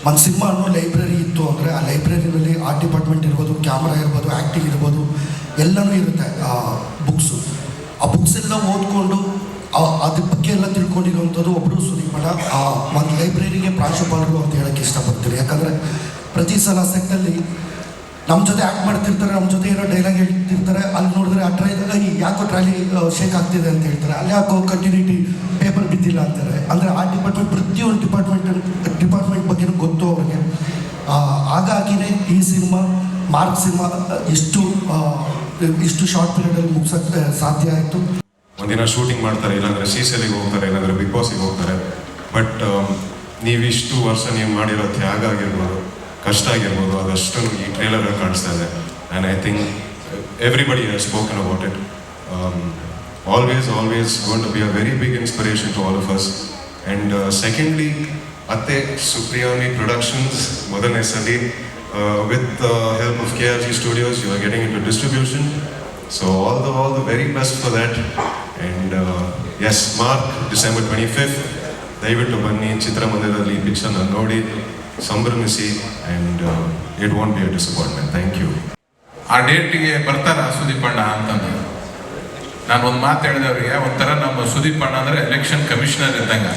Speaker 16: ಒಂದು ಸಿನಿಮಾ ಅನ್ನೋ ಲೈಬ್ರರಿ ಇತ್ತು ಅಂದರೆ ಆ ಲೈಬ್ರರಿನಲ್ಲಿ ಆರ್ಟ್ ಡಿಪಾರ್ಟ್ಮೆಂಟ್ ಇರ್ಬೋದು, ಕ್ಯಾಮ್ರಾ ಇರ್ಬೋದು, ಆ್ಯಕ್ಟಿಂಗ್ ಇರ್ಬೋದು, ಎಲ್ಲನೂ ಇರುತ್ತೆ. ಬುಕ್ಸು, ಆ ಬುಕ್ಸ್ ಎಲ್ಲ ಓದ್ಕೊಂಡು ಅದ್ರ ಬಗ್ಗೆ ಎಲ್ಲ ತಿಳ್ಕೊಂಡಿರುವಂಥದ್ದು ಒಬ್ಬರು ಸುದೀಪ್ ಅಣ್ಣ. ಆ ಒಂದು ಲೈಬ್ರರಿಗೆ ಪ್ರಾಂಶುಪಾಲರು ಅಂತ ಹೇಳೋಕ್ಕೆ ಇಷ್ಟಪಡ್ತೀನಿ. ಯಾಕಂದರೆ ಪ್ರತಿ ಸಲ ಸೆಟ್ಟಲ್ಲಿ ನಮ್ಮ ಜೊತೆ ಆ್ಯಕ್ಟ್ ಮಾಡ್ತಿರ್ತಾರೆ, ನಮ್ಮ ಜೊತೆ ಏನೋ ಡೈಲಾಗ್ ಹೇಳ್ತಿರ್ತಾರೆ. ಅಲ್ಲಿ ನೋಡಿದ್ರೆ ಆ ಯಾಕೋ ಟ್ರಾಲಿ ಶೇಕ್ ಆಗ್ತಿದೆ ಅಂತ ಹೇಳ್ತಾರೆ, ಅಲ್ಲಿ ಯಾಕೋ ಕಂಟಿನ್ಯೂಟಿ ಪೇಪರ್ ಬಿದ್ದಿಲ್ಲ ಅಂತಾರೆ. ಅಂದರೆ ಆ ಪ್ರತಿಯೊಂದು ಡಿಪಾರ್ಟ್ಮೆಂಟ್ ಬಗ್ಗೆನೂ ಗೊತ್ತು ಅವ್ರಿಗೆ. ಹಾಗಾಗಿನೇ ಈ ಸಿನಿಮಾ ಮಾರ್ಕ್ ಸಿನಿಮಾ ಇಷ್ಟು ಶಾರ್ಟ್ ಪೀರಿಯಡಲ್ಲಿ ಮುಗಿಸೋಕ್ಕೆ ಸಾಧ್ಯ ಆಯಿತು.
Speaker 17: ಒಂದಿನ ಶೂಟಿಂಗ್ ಮಾಡ್ತಾರೆ, ಇಲ್ಲಾಂದರೆ CCLಗೆ ಹೋಗ್ತಾರೆ, ಇಲ್ಲಾಂದರೆ ಬಿಗ್ ಬಾಸಿಗೆ ಹೋಗ್ತಾರೆ. ಬಟ್ ನೀವಿಷ್ಟು ವರ್ಷ ನೀವು ಮಾಡಿರೋ ತ್ಯಾಗ ಆಗಿರ್ಬೋದು, ಕಷ್ಟ ಆಗಿರ್ಬೋದು, ಅದಷ್ಟು ಈ ಟ್ರೇಲರಲ್ಲಿ ಕಾಣಿಸ್ತಾ ಇದೆ. And I think everybody has spoken about it. Always going to be a very big inspiration to all of us. And secondly, ಅತ್ತೆ ಸುಪ್ರಿಯಾನಿ ಪ್ರೊಡಕ್ಷನ್ಸ್ ಮೊದಲನೇ ಸಲ with help of KRG Studios you are getting into distribution. So all the very best for that. And yes, Mark, December 25th, ದಯವಿಟ್ಟು ಬನ್ನಿ, ಚಿತ್ರಮಂದಿರದಲ್ಲಿ ಈ ಪಿಕ್ಚರ್ನ ನೋಡಿ ಸಂಭ್ರಮಿಸಿ. And it won't be a disappointment. Thank you.
Speaker 18: ಆ ಡೇಟಿಗೆ ಬರ್ತಾರ ಸುದೀಪ್ ಅಣ್ಣ ಅಂತಂದು ನಾನು ಒಂದು ಮಾತು ಹೇಳಿದವ್ರಿಗೆ, ಒಂಥರ ನಮ್ಮ ಸುದೀಪ್ ಅಣ್ಣ ಅಂದರೆ ಎಲೆಕ್ಷನ್ ಕಮಿಷನರ್ ಇದ್ದಂಗೆ.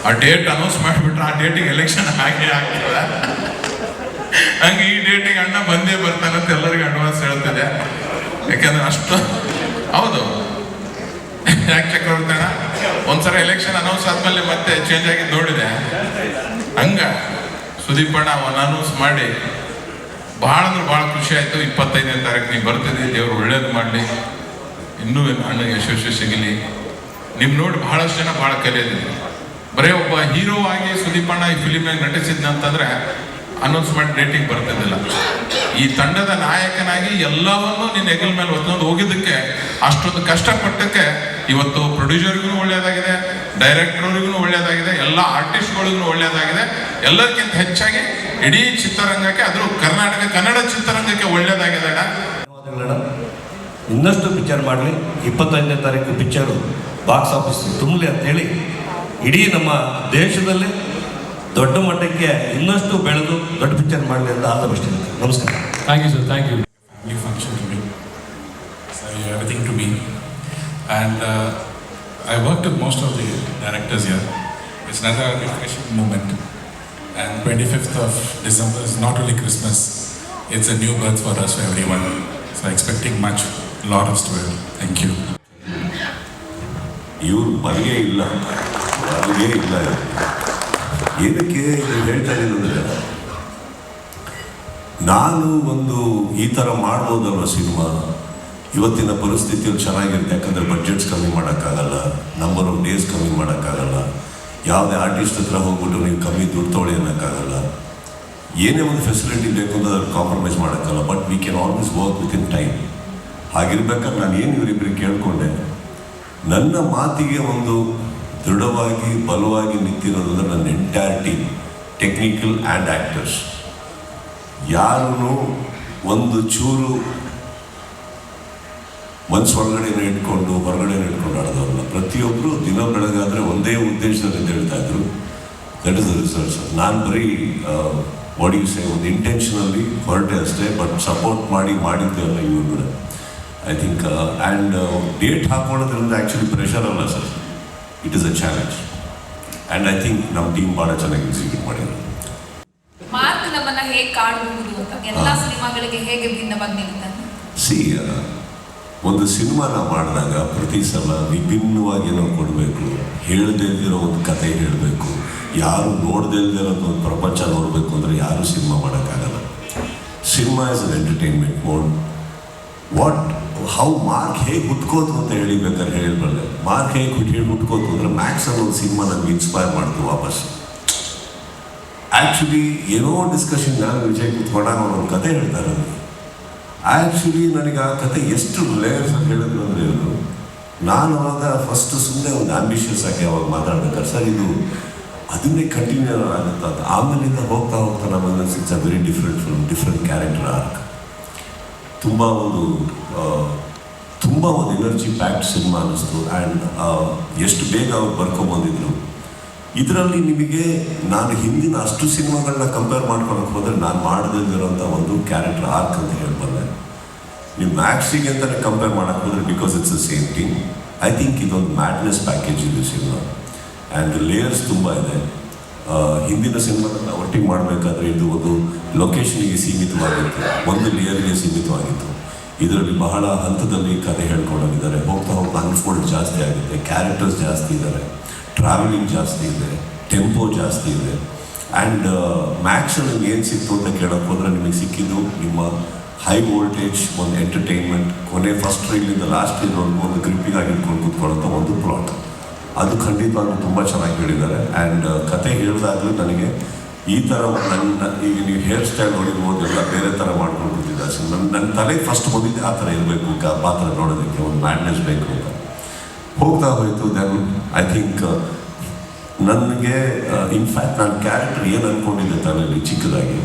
Speaker 18: ಆ ಡೇಟ್ ಅನೌನ್ಸ್ ಮಾಡಿಬಿಟ್ರೆ ಆ ಡೇಟಿಗೆ ಎಲೆಕ್ಷನ್ ಹಾಗೆ ಆಗ್ತದೆ. ಹಂಗೆ ಈ ಡೇಟಿಗೆ ಅಣ್ಣ ಬಂದೇ ಬರ್ತಾನಂತ ಎಲ್ಲರಿಗೂ ಅಡ್ವಾನ್ಸ್ ಹೇಳ್ತಿದೆ. ಯಾಕೆಂದ್ರೆ ಅಷ್ಟು ಹೌದು. ಯಾಕೆ ಚಕ್ರವರ್ತಿ ಅಣ್ಣ ಒಂದ್ಸಲ ಎಲೆಕ್ಷನ್ ಅನೌನ್ಸ್ ಆದ್ಮೇಲೆ ಮತ್ತೆ ಚೇಂಜ್ ಆಗಿದ್ದು ನೋಡಿದೆ. ಹಂಗ ಸುದೀಪ್ ಅಣ್ಣ ಅನೌನ್ಸ್ ಮಾಡಿ ಭಾಳ ಅಂದ್ರೆ ಭಾಳ ಖುಷಿ ಆಯಿತು. 25ನೇ ತಾರೀಕು ನೀವು ಬರ್ತಿದ್ದೆ, ದೇವ್ರು ಒಳ್ಳೇದು ಮಾಡಲಿ, ಇನ್ನೂ ಅಣ್ಣಗೆ ಯಶಸ್ವಿ ಸಿಗಲಿ. ನೀವು ನೋಡಿ ಬಹಳಷ್ಟು ಜನ ಭಾಳ ಕಲಿಯೋದಿದೆ. ಬರೀ ಒಬ್ಬ ಹೀರೋ ಆಗಿ ಸುದೀಪ್ ಅಣ್ಣ ಈ ಫಿಲಿಮ್ನಾಗ ನಟಿಸಿದ್ನಂತಂದ್ರೆ ಅನೌನ್ಸ್ ಮಾಡಿ ಡೇಟಿಗೆ ಬರ್ತಿದ್ದಿಲ್ಲ. ಈ ತಂಡದ ನಾಯಕನಾಗಿ ಎಲ್ಲವನ್ನೂ ನಿನ್ನ ಹೆಗಲ ಮೇಲೆ ಹೊತ್ಕೊಂಡು ಹೋಗಿದ್ದಕ್ಕೆ, ಅಷ್ಟೊಂದು ಕಷ್ಟಪಟ್ಟಕ್ಕೆ ಇವತ್ತು ಪ್ರೊಡ್ಯೂಸರ್ಗೂ ಒಳ್ಳೆಯದಾಗಿದೆ, ಡೈರೆಕ್ಟರ್ರಿಗೂ ಒಳ್ಳೆಯದಾಗಿದೆ, ಎಲ್ಲ ಆರ್ಟಿಸ್ಟ್ಗಳಿಗೂ ಒಳ್ಳೆಯದಾಗಿದೆ. ಎಲ್ಲರಿಗಿಂತ ಹೆಚ್ಚಾಗಿ ಇಡೀ ಚಿತ್ರರಂಗಕ್ಕೆ, ಅದ್ರ ಕನ್ನಡ ಚಿತ್ರರಂಗಕ್ಕೆ ಒಳ್ಳೆಯದಾಗಿದೆ.
Speaker 19: ಇನ್ನಷ್ಟು ಪಿಕ್ಚರ್ ಮಾಡಲಿ. 25ನೇ ತಾರೀಕು ಪಿಕ್ಚರು ಬಾಕ್ಸ್ ಆಫೀಸ್ ತುಂಬಲಿ ಅಂತೇಳಿ ಇಡೀ ನಮ್ಮ ದೇಶದಲ್ಲಿ ದೊಡ್ಡ ಮಟ್ಟಕ್ಕೆ ಇನ್ನಷ್ಟು ಬೆಳೆದು ದೊಡ್ಡ ಪಿಕ್ಚರ್ ಮಾಡಲಿ ಅಂತ ಆಸೆ. ನಮಸ್ಕಾರ.
Speaker 10: Thank you sir. Thank you.
Speaker 20: Family function to me. So everything to me. And I worked with most of the directors here. It's another refreshing moment. And 25th of December is not only Christmas, it's a new birth for us, for everyone. So expecting much, lots to it. Thank you.
Speaker 8: ಇವರು ಬರಿಗೆ ಇಲ್ಲ ಏನಕ್ಕೆ ಹೇಳ್ತಾ ಇರೋದ್ರೆ, ನಾನು ಒಂದು ಈ ಥರ ಮಾಡ್ಬೋದಲ್ವ cinema. ಇವತ್ತಿನ ಪರಿಸ್ಥಿತಿಯಲ್ಲಿ ಚೆನ್ನಾಗಿರುತ್ತೆ, ಯಾಕಂದರೆ ಬಡ್ಜೆಟ್ಸ್ ಕಮ್ಮಿ ಮಾಡೋಕ್ಕಾಗಲ್ಲ, ನಂಬರ್ ಆಫ್ ಡೇಸ್ ಕಮ್ಮಿ ಮಾಡೋಕ್ಕಾಗಲ್ಲ, ಯಾವುದೇ ಆರ್ಟಿಸ್ಟ್ ಹತ್ರ ಹೋಗ್ಬಿಟ್ಟು ನೀವು ಕಮ್ಮಿ ದುಡ್ಡು ತೊಗೊಳ್ಳಿ ಅನ್ನೋಕ್ಕಾಗಲ್ಲ, ಏನೇ ಒಂದು ಫೆಸಿಲಿಟಿ ಬೇಕು ಅಂತ ಅದ್ರ ಕಾಂಪ್ರಮೈಸ್ ಮಾಡೋಕ್ಕಲ್ಲ. But we can always work within time. ಹಾಗಿರ್ಬೇಕಾದ್ರೆ ನಾನು ಏನು ಇವರಿಬ್ಬರಿಗೆ ಕೇಳಿಕೊಂಡೆ, ನನ್ನ ಮಾತಿಗೆ ಒಂದು ದೃಢವಾಗಿ ಬಲವಾಗಿ ನಿಂತಿರೋದಂದ್ರೆ ನನ್ನ entire team, technical and actors. ಯಾರೂ ಒಂದು ಚೂರು ಮನಸ್ಸು ಹೊರಗಡೆನೇ ಇಟ್ಕೊಂಡು ಆಡೋದಲ್ಲ. ಪ್ರತಿಯೊಬ್ಬರು ದಿನ ಬೆಳಗಾದರೆ ಒಂದೇ ಉದ್ದೇಶದಲ್ಲಿ ಹೇಳ್ತಾ ಇದ್ರು, ದಟ್ ಇಸ್ ದ ರಿಸಲ್ಟ್ಸ್. ನಾನು ಬರೀ ಬಾಡಿ ಸೇ ಒಂದು ಇಂಟೆನ್ಷನಲ್ಲಿ ಹೊರಟೆ ಅಷ್ಟೇ, ಬಟ್ ಸಪೋರ್ಟ್ ಮಾಡಿದ್ದೆ ಅಲ್ಲ ಇವ್ರು.
Speaker 19: ಐ ಥಿಂಕ್ ಆ್ಯಂಡ್ ಡೇಟ್ ಹಾಕೊಳ್ಳೋದ್ರಿಂದ ಆ್ಯಕ್ಚುಲಿ ಪ್ರೆಷರ್ ಅಲ್ಲ sir, it is a challenge. And I think ನಮ್ಮ ಟೀಮ್ ಭಾಳ ಚೆನ್ನಾಗಿ ಎಕ್ಸಿಕ್ಯೂಟ್ ಮಾಡಿದ್ದಾರೆ.
Speaker 21: ಮಾರ್ಕ್ ನಮ್ಮನ್ನ ಹೇಗೆ ಕಾಣಬಹುದು ಎಲ್ಲ ಸಿನಿಮಾಗಳಿಗೆ ಹೇಗೆ ಭಿನ್ನವಾಗಿ ನಿಲ್ತಾನೆ?
Speaker 19: ಸಿ ಒಂದು ಸಿನಿಮಾನ ಮಾಡಿದಾಗ ಪ್ರತಿ ಸಲ ವಿಭಿನ್ನವಾಗಿ ಏನೋ ಕೊಡಬೇಕು, ಹೇಳದೇ ಇರೋ ಒಂದು ಕತೆ ಹೇಳಬೇಕು, ಯಾರು ನೋಡದೇ ಇರೋದು ಒಂದು ಪ್ರಪಂಚ ನೋಡಬೇಕು ಅಂದರೆ ಯಾರೂ ಸಿನಿಮಾ ಮಾಡೋಕ್ಕಾಗಲ್ಲ. Cinema is an entertainment mode. How mark ಹೇಗೆ ಹುಟ್ಕೋತು ಅಂತ ಹೇಳಿಬೇಕಾದ್ರೆ ಹೇಳಿಬಲ್ಲೆ. ಮಾರ್ಕ್ ಹೇಗೆ ಹುಟ್ಕೋತು ಅಂದರೆ ಮ್ಯಾಕ್ಸ್ ಅನ್ನೋ ಒಂದು ಸಿನಿಮಾ ನನಗೆ ಇನ್ಸ್ಪೈರ್ ಮಾಡ್ತು ವಾಪಸ್. ಆ್ಯಕ್ಚುಲಿ ಏನೋ ಡಿಸ್ಕಷನ್ ನಾನು ವಿಜಯ್ ಕೂತ್ಕೊಂಡಾಗ ಒಂದು ಕತೆ ಹೇಳ್ತಾರೆ. ಆ್ಯಕ್ಚುಲಿ ನನಗೆ ಆ ಕತೆ ಎಷ್ಟು ಲೇಯರ್ಸ್ ಅಂತ ಹೇಳಿದ್ರು ಅಂದರೆ ಇವರು, ನಾನು ಅವಾಗ ಫಸ್ಟ್ ಸುಮ್ಮನೆ ಒಂದು ಆಂಬಿಷಿಯಸ್ ಆಗಿ ಅವಾಗ ಮಾತಾಡ್ಬೇಕಾದ್ರೆ ಸರ್ ಇದು ಅದನ್ನೇ ಕಂಟಿನ್ಯೂ ಆಗುತ್ತೆ ಅಂತ. ಆಮೇಲಿಂದ ಹೋಗ್ತಾ ಹೋಗ್ತಾ ನಮಗೆ it's a very different film, different character arc. ತುಂಬ ಒಂದು ಎನರ್ಜಿ ಪ್ಯಾಕ್ಡ್ ಸಿನಿಮಾ ಅನ್ನಿಸ್ತು. ಆ್ಯಂಡ್ ಎಷ್ಟು ಬೇಗ ಅವ್ರು ಬರ್ಕೊಂಬಂದಿದ್ರು. ಇದರಲ್ಲಿ ನಿಮಗೆ ನಾನು ಹಿಂದಿನ ಅಷ್ಟು ಸಿನಿಮಾಗಳನ್ನ ಕಂಪೇರ್ ಮಾಡ್ಕೊಳಕ್ಕೆ ಹೋದರೆ ನಾನು ಮಾಡದಿರೋಂಥ ಒಂದು ಕ್ಯಾರೆಕ್ಟರ್ ಆರ್ಕ್ ಅಂತ ಹೇಳ್ಬಲ್ಲೆ. ನೀವು ಮ್ಯಾಕ್ಸಿಗೆ ಅಂತಲೇ ಕಂಪೇರ್ ಮಾಡೋಕ್ಕೆ ಹೋದರೆ because it's a same thing. I think ಇದೊಂದು ಮ್ಯಾಡ್ನೆಸ್ ಪ್ಯಾಕೇಜ್ ಇದು ಸಿನಿಮಾ. ಆ್ಯಂಡ್ ಲೇಯರ್ಸ್ ತುಂಬ ಇದೆ. ಹಿಂದಿನ ಸಿನಿಮಾಗಳನ್ನ ಒಟ್ಟಿಗೆ ಮಾಡಬೇಕಾದ್ರೆ ಇದು ಒಂದು ಲೊಕೇಶನ್ಗೆ ಸೀಮಿತವಾಗಿತ್ತು, ಒಂದು ಲೇಯರ್ಗೆ ಸೀಮಿತವಾಗಿತ್ತು. ಇದರಲ್ಲಿ ಬಹಳ ಹಂತದಲ್ಲಿ ಕತೆ ಹೇಳ್ಕೊಂಡೋಗಿದ್ದಾರೆ. ಹೋಗ್ತಾ ಅನ್ಫೋಲ್ಡ್ ಜಾಸ್ತಿ ಆಗುತ್ತೆ, ಕ್ಯಾರೆಕ್ಟರ್ಸ್ ಜಾಸ್ತಿ ಇದ್ದಾರೆ, ಟ್ರಾವೆಲಿಂಗ್ ಜಾಸ್ತಿ ಇದೆ, ಟೆಂಪೋ ಜಾಸ್ತಿ ಇದೆ. ಆ್ಯಂಡ್ ಮ್ಯಾಕ್ಸಲ್ಲಿ ಏನು ಸಿಕ್ತು ಅಂತ ಕೇಳೋಕ್ಕೆ ಹೋದರೆ ನಿಮಗೆ ಸಿಕ್ಕಿದ್ದು ನಿಮ್ಮ ಹೈ ವೋಲ್ಟೇಜ್ ಒಂದು ಎಂಟರ್ಟೈನ್ಮೆಂಟ್, ಕೊನೆ ಫಸ್ಟ್ ರೀಲಿಂದ ಲಾಸ್ಟ್ ರೀಲ್ವರೆಗೂ ಒಂದು ಗ್ರಿಪ್ಪಿಗಾಗಿ ಇಟ್ಕೊಂಡು ಕೂತ್ಕೊಳ್ಳೋಂಥ ಒಂದು ಪ್ಲಾಟ್. ಅದು ಖಂಡಿತವಾಗ್ಲೂ ತುಂಬ ಚೆನ್ನಾಗಿ ಹೇಳಿದ್ದಾರೆ. ಆ್ಯಂಡ್ ಕತೆ ಹೇಳಿದಾಗಲೂ ನನಗೆ ಈ ಥರ ನನ್ನ ಈಗ ನೀವು ಹೇರ್ ಸ್ಟೈಲ್ ನೋಡಿರ್ಬೋದು, ಎಲ್ಲ ಬೇರೆ ಥರ ಮಾಡ್ಕೊಂಡು ಕೂತಿದ್ದಾರೆ. ನನ್ನ ತಲೆಗೆ ಫಸ್ಟ್ ಬಂದಿದ್ದೆ ಆ ಥರ ಇರಬೇಕು ಪಾತ್ರ ನೋಡೋದಕ್ಕೆ, ಒಂದು ಮ್ಯಾಡ್ನೆಸ್ ಬೇಕು ಅಂತ. ಹೋಗ್ತಾ ಹೋಯಿತು. ದೆನ್ ಐ ಥಿಂಕ್ ನನಗೆ ಇನ್ಫ್ಯಾಕ್ಟ್ ನಾನು ಕ್ಯಾರೆಕ್ಟರ್ ಏನು ಅಂದ್ಕೊಂಡಿದ್ದೆ ತಲೆಯಲ್ಲಿ ಚಿಕ್ಕದಾಗಿ,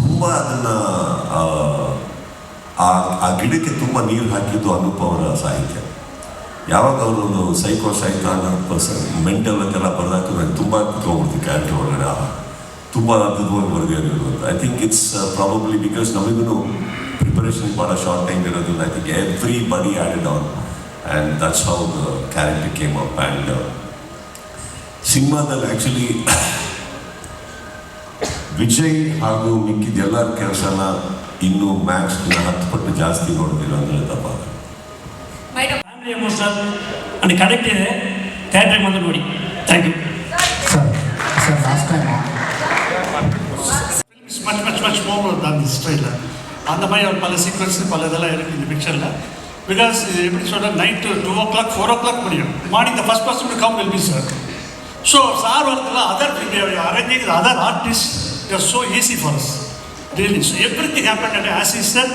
Speaker 19: ತುಂಬ ಅದನ್ನು ಆ ಗಿಡಕ್ಕೆ ತುಂಬ ನೀರು ಹಾಕಿದ್ದು ಅನೂಪ್ ಅವರ ಸಾಹಿತ್ಯ. ಯಾವಾಗ ಅವರೊಂದು ಸೈಕೋ ಮೆಂಟಲ್ ಅಂತೆಲ್ಲ ಬರೆದಾಕ ನನಗೆ ತುಂಬ ಕುತ್ಕೊಂಡ್ಬಿಡ್ತೀವಿ ಕ್ಯಾರೆಕ್ಟರ್ ಒಳಗಡೆ. ತುಂಬ ಅದ್ಭುತವಾಗಿ ಬರೆದಿರೋದು ಅಂತ. I think it's probably because ನಮಗೂ ಪ್ರಿಪರೇಷನ್ ಭಾಳ ಶಾರ್ಟ್ ಟೈಮ್ ಇರೋದು. ಐ ಥಿಂಕ್ ಎವ್ರಿ ಬಡಿ added on and that's how the character came up. And ಸಿನಿಮಾದಲ್ಲಿ ಆ್ಯಕ್ಚುಲಿ ವಿಜಯ್ ಹಾಗೂ ಮಿಕ್ಕಿದ ಎಲ್ಲರ ಕೆಲಸನ ಇನ್ನೂ ಮ್ಯಾಕ್ಸ್ನ 10 ಪಟ್ಟು ಜಾಸ್ತಿ ನೋಡ್ತೀರ ಅಂದರೆ ತಪ್ಪ.
Speaker 22: ಫ್ಯಾಮಿಲಿ ಎಮೋಷನಲ್ ಅಂಡ್ ಕನೆಕ್ಟ್ ಇದೆ, ಥಿಯೇಟ್ರಿಗೆ ಬಂದು ನೋಡಿ. Thank you
Speaker 16: sir. Last time
Speaker 22: much more than this trailer. அந்த மாதிரி ஒரு பல சீக்வன்ஸ் பல இதெல்லாம் இருக்குது இந்த பிக்சரில். பிகாஸ் எப்படி சொல்கிறேன், நைட்டு 2 o'clock 4 o'clock முடியும். Morning the first person to come will be sir. So sir வரதுல other arranging other artist it so easy for us really. So every thing happen at as is sir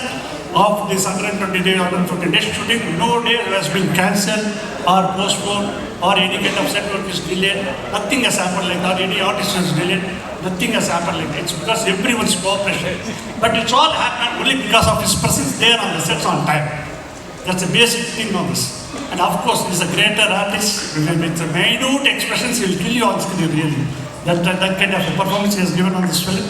Speaker 22: of this 120 day 150 days shooting. No day has been cancelled or postponed or any kind of set work is delayed. Nothing has happened like that. Any artist is delayed. Nothing has happened like that. It's because everyone's cooperation. But it's all happened only because of his presence there on the sets on time. That's the basic thing of this. And of course, he's a greater artist with minute expressions. He'll kill you on screen really. That kind of a performance he has given on this film.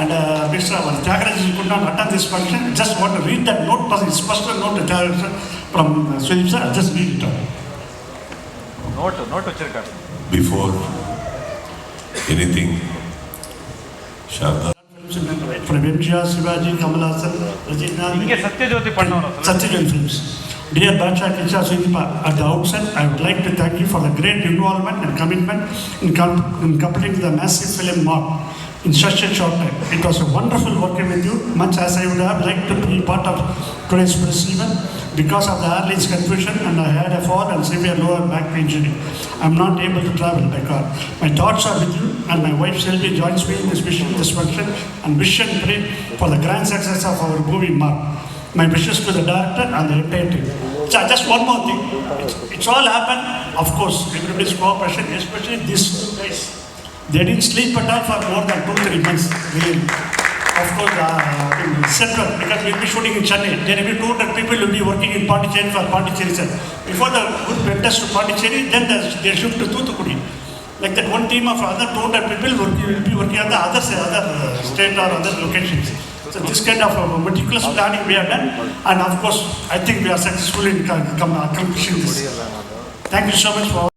Speaker 22: And Mr. Tyagarajan could not attend this function. Just want to read that note, his personal note to Tyagarajan from Sudip sir. I'll just read it out.
Speaker 19: Note before anything, Sharda.
Speaker 22: From MGR, Shivaji, Kamal Hassan, Rajendra, Satyajyoti Films. Dear Bansha Kisha Sudipa, at the outset, I would like to thank you for the great involvement and commitment in completing the massive film Mark in such a short time. It was a wonderful working with you, much as I would have liked to be part of today's press event. Because of the airline's confusion and I had a fall and severe lower back injury, I am not able to travel by car. My thoughts are with you, and my wife Shelby joins me in this vision, this function, and wish and pray for the grand success of our movie Mark. My wishes to the director and the entire team. So just one more thing, it's all happened, of course, everybody's cooperation, especially these 2 guys. They didn't sleep at all for more than 2-3 months, really. Of course, in Central, because we'll be shooting in Chennai. There will be 200 people will be working in Pondicherry for Pondicherry set. Before the group went us to Pondicherry, then they shift to Thoothukudi. Like that, one team of other 200 people will be working on the other state or other locations. So this kind of meticulous planning we have done, and of course, I think we are successful in accomplishing this. Thank you so much for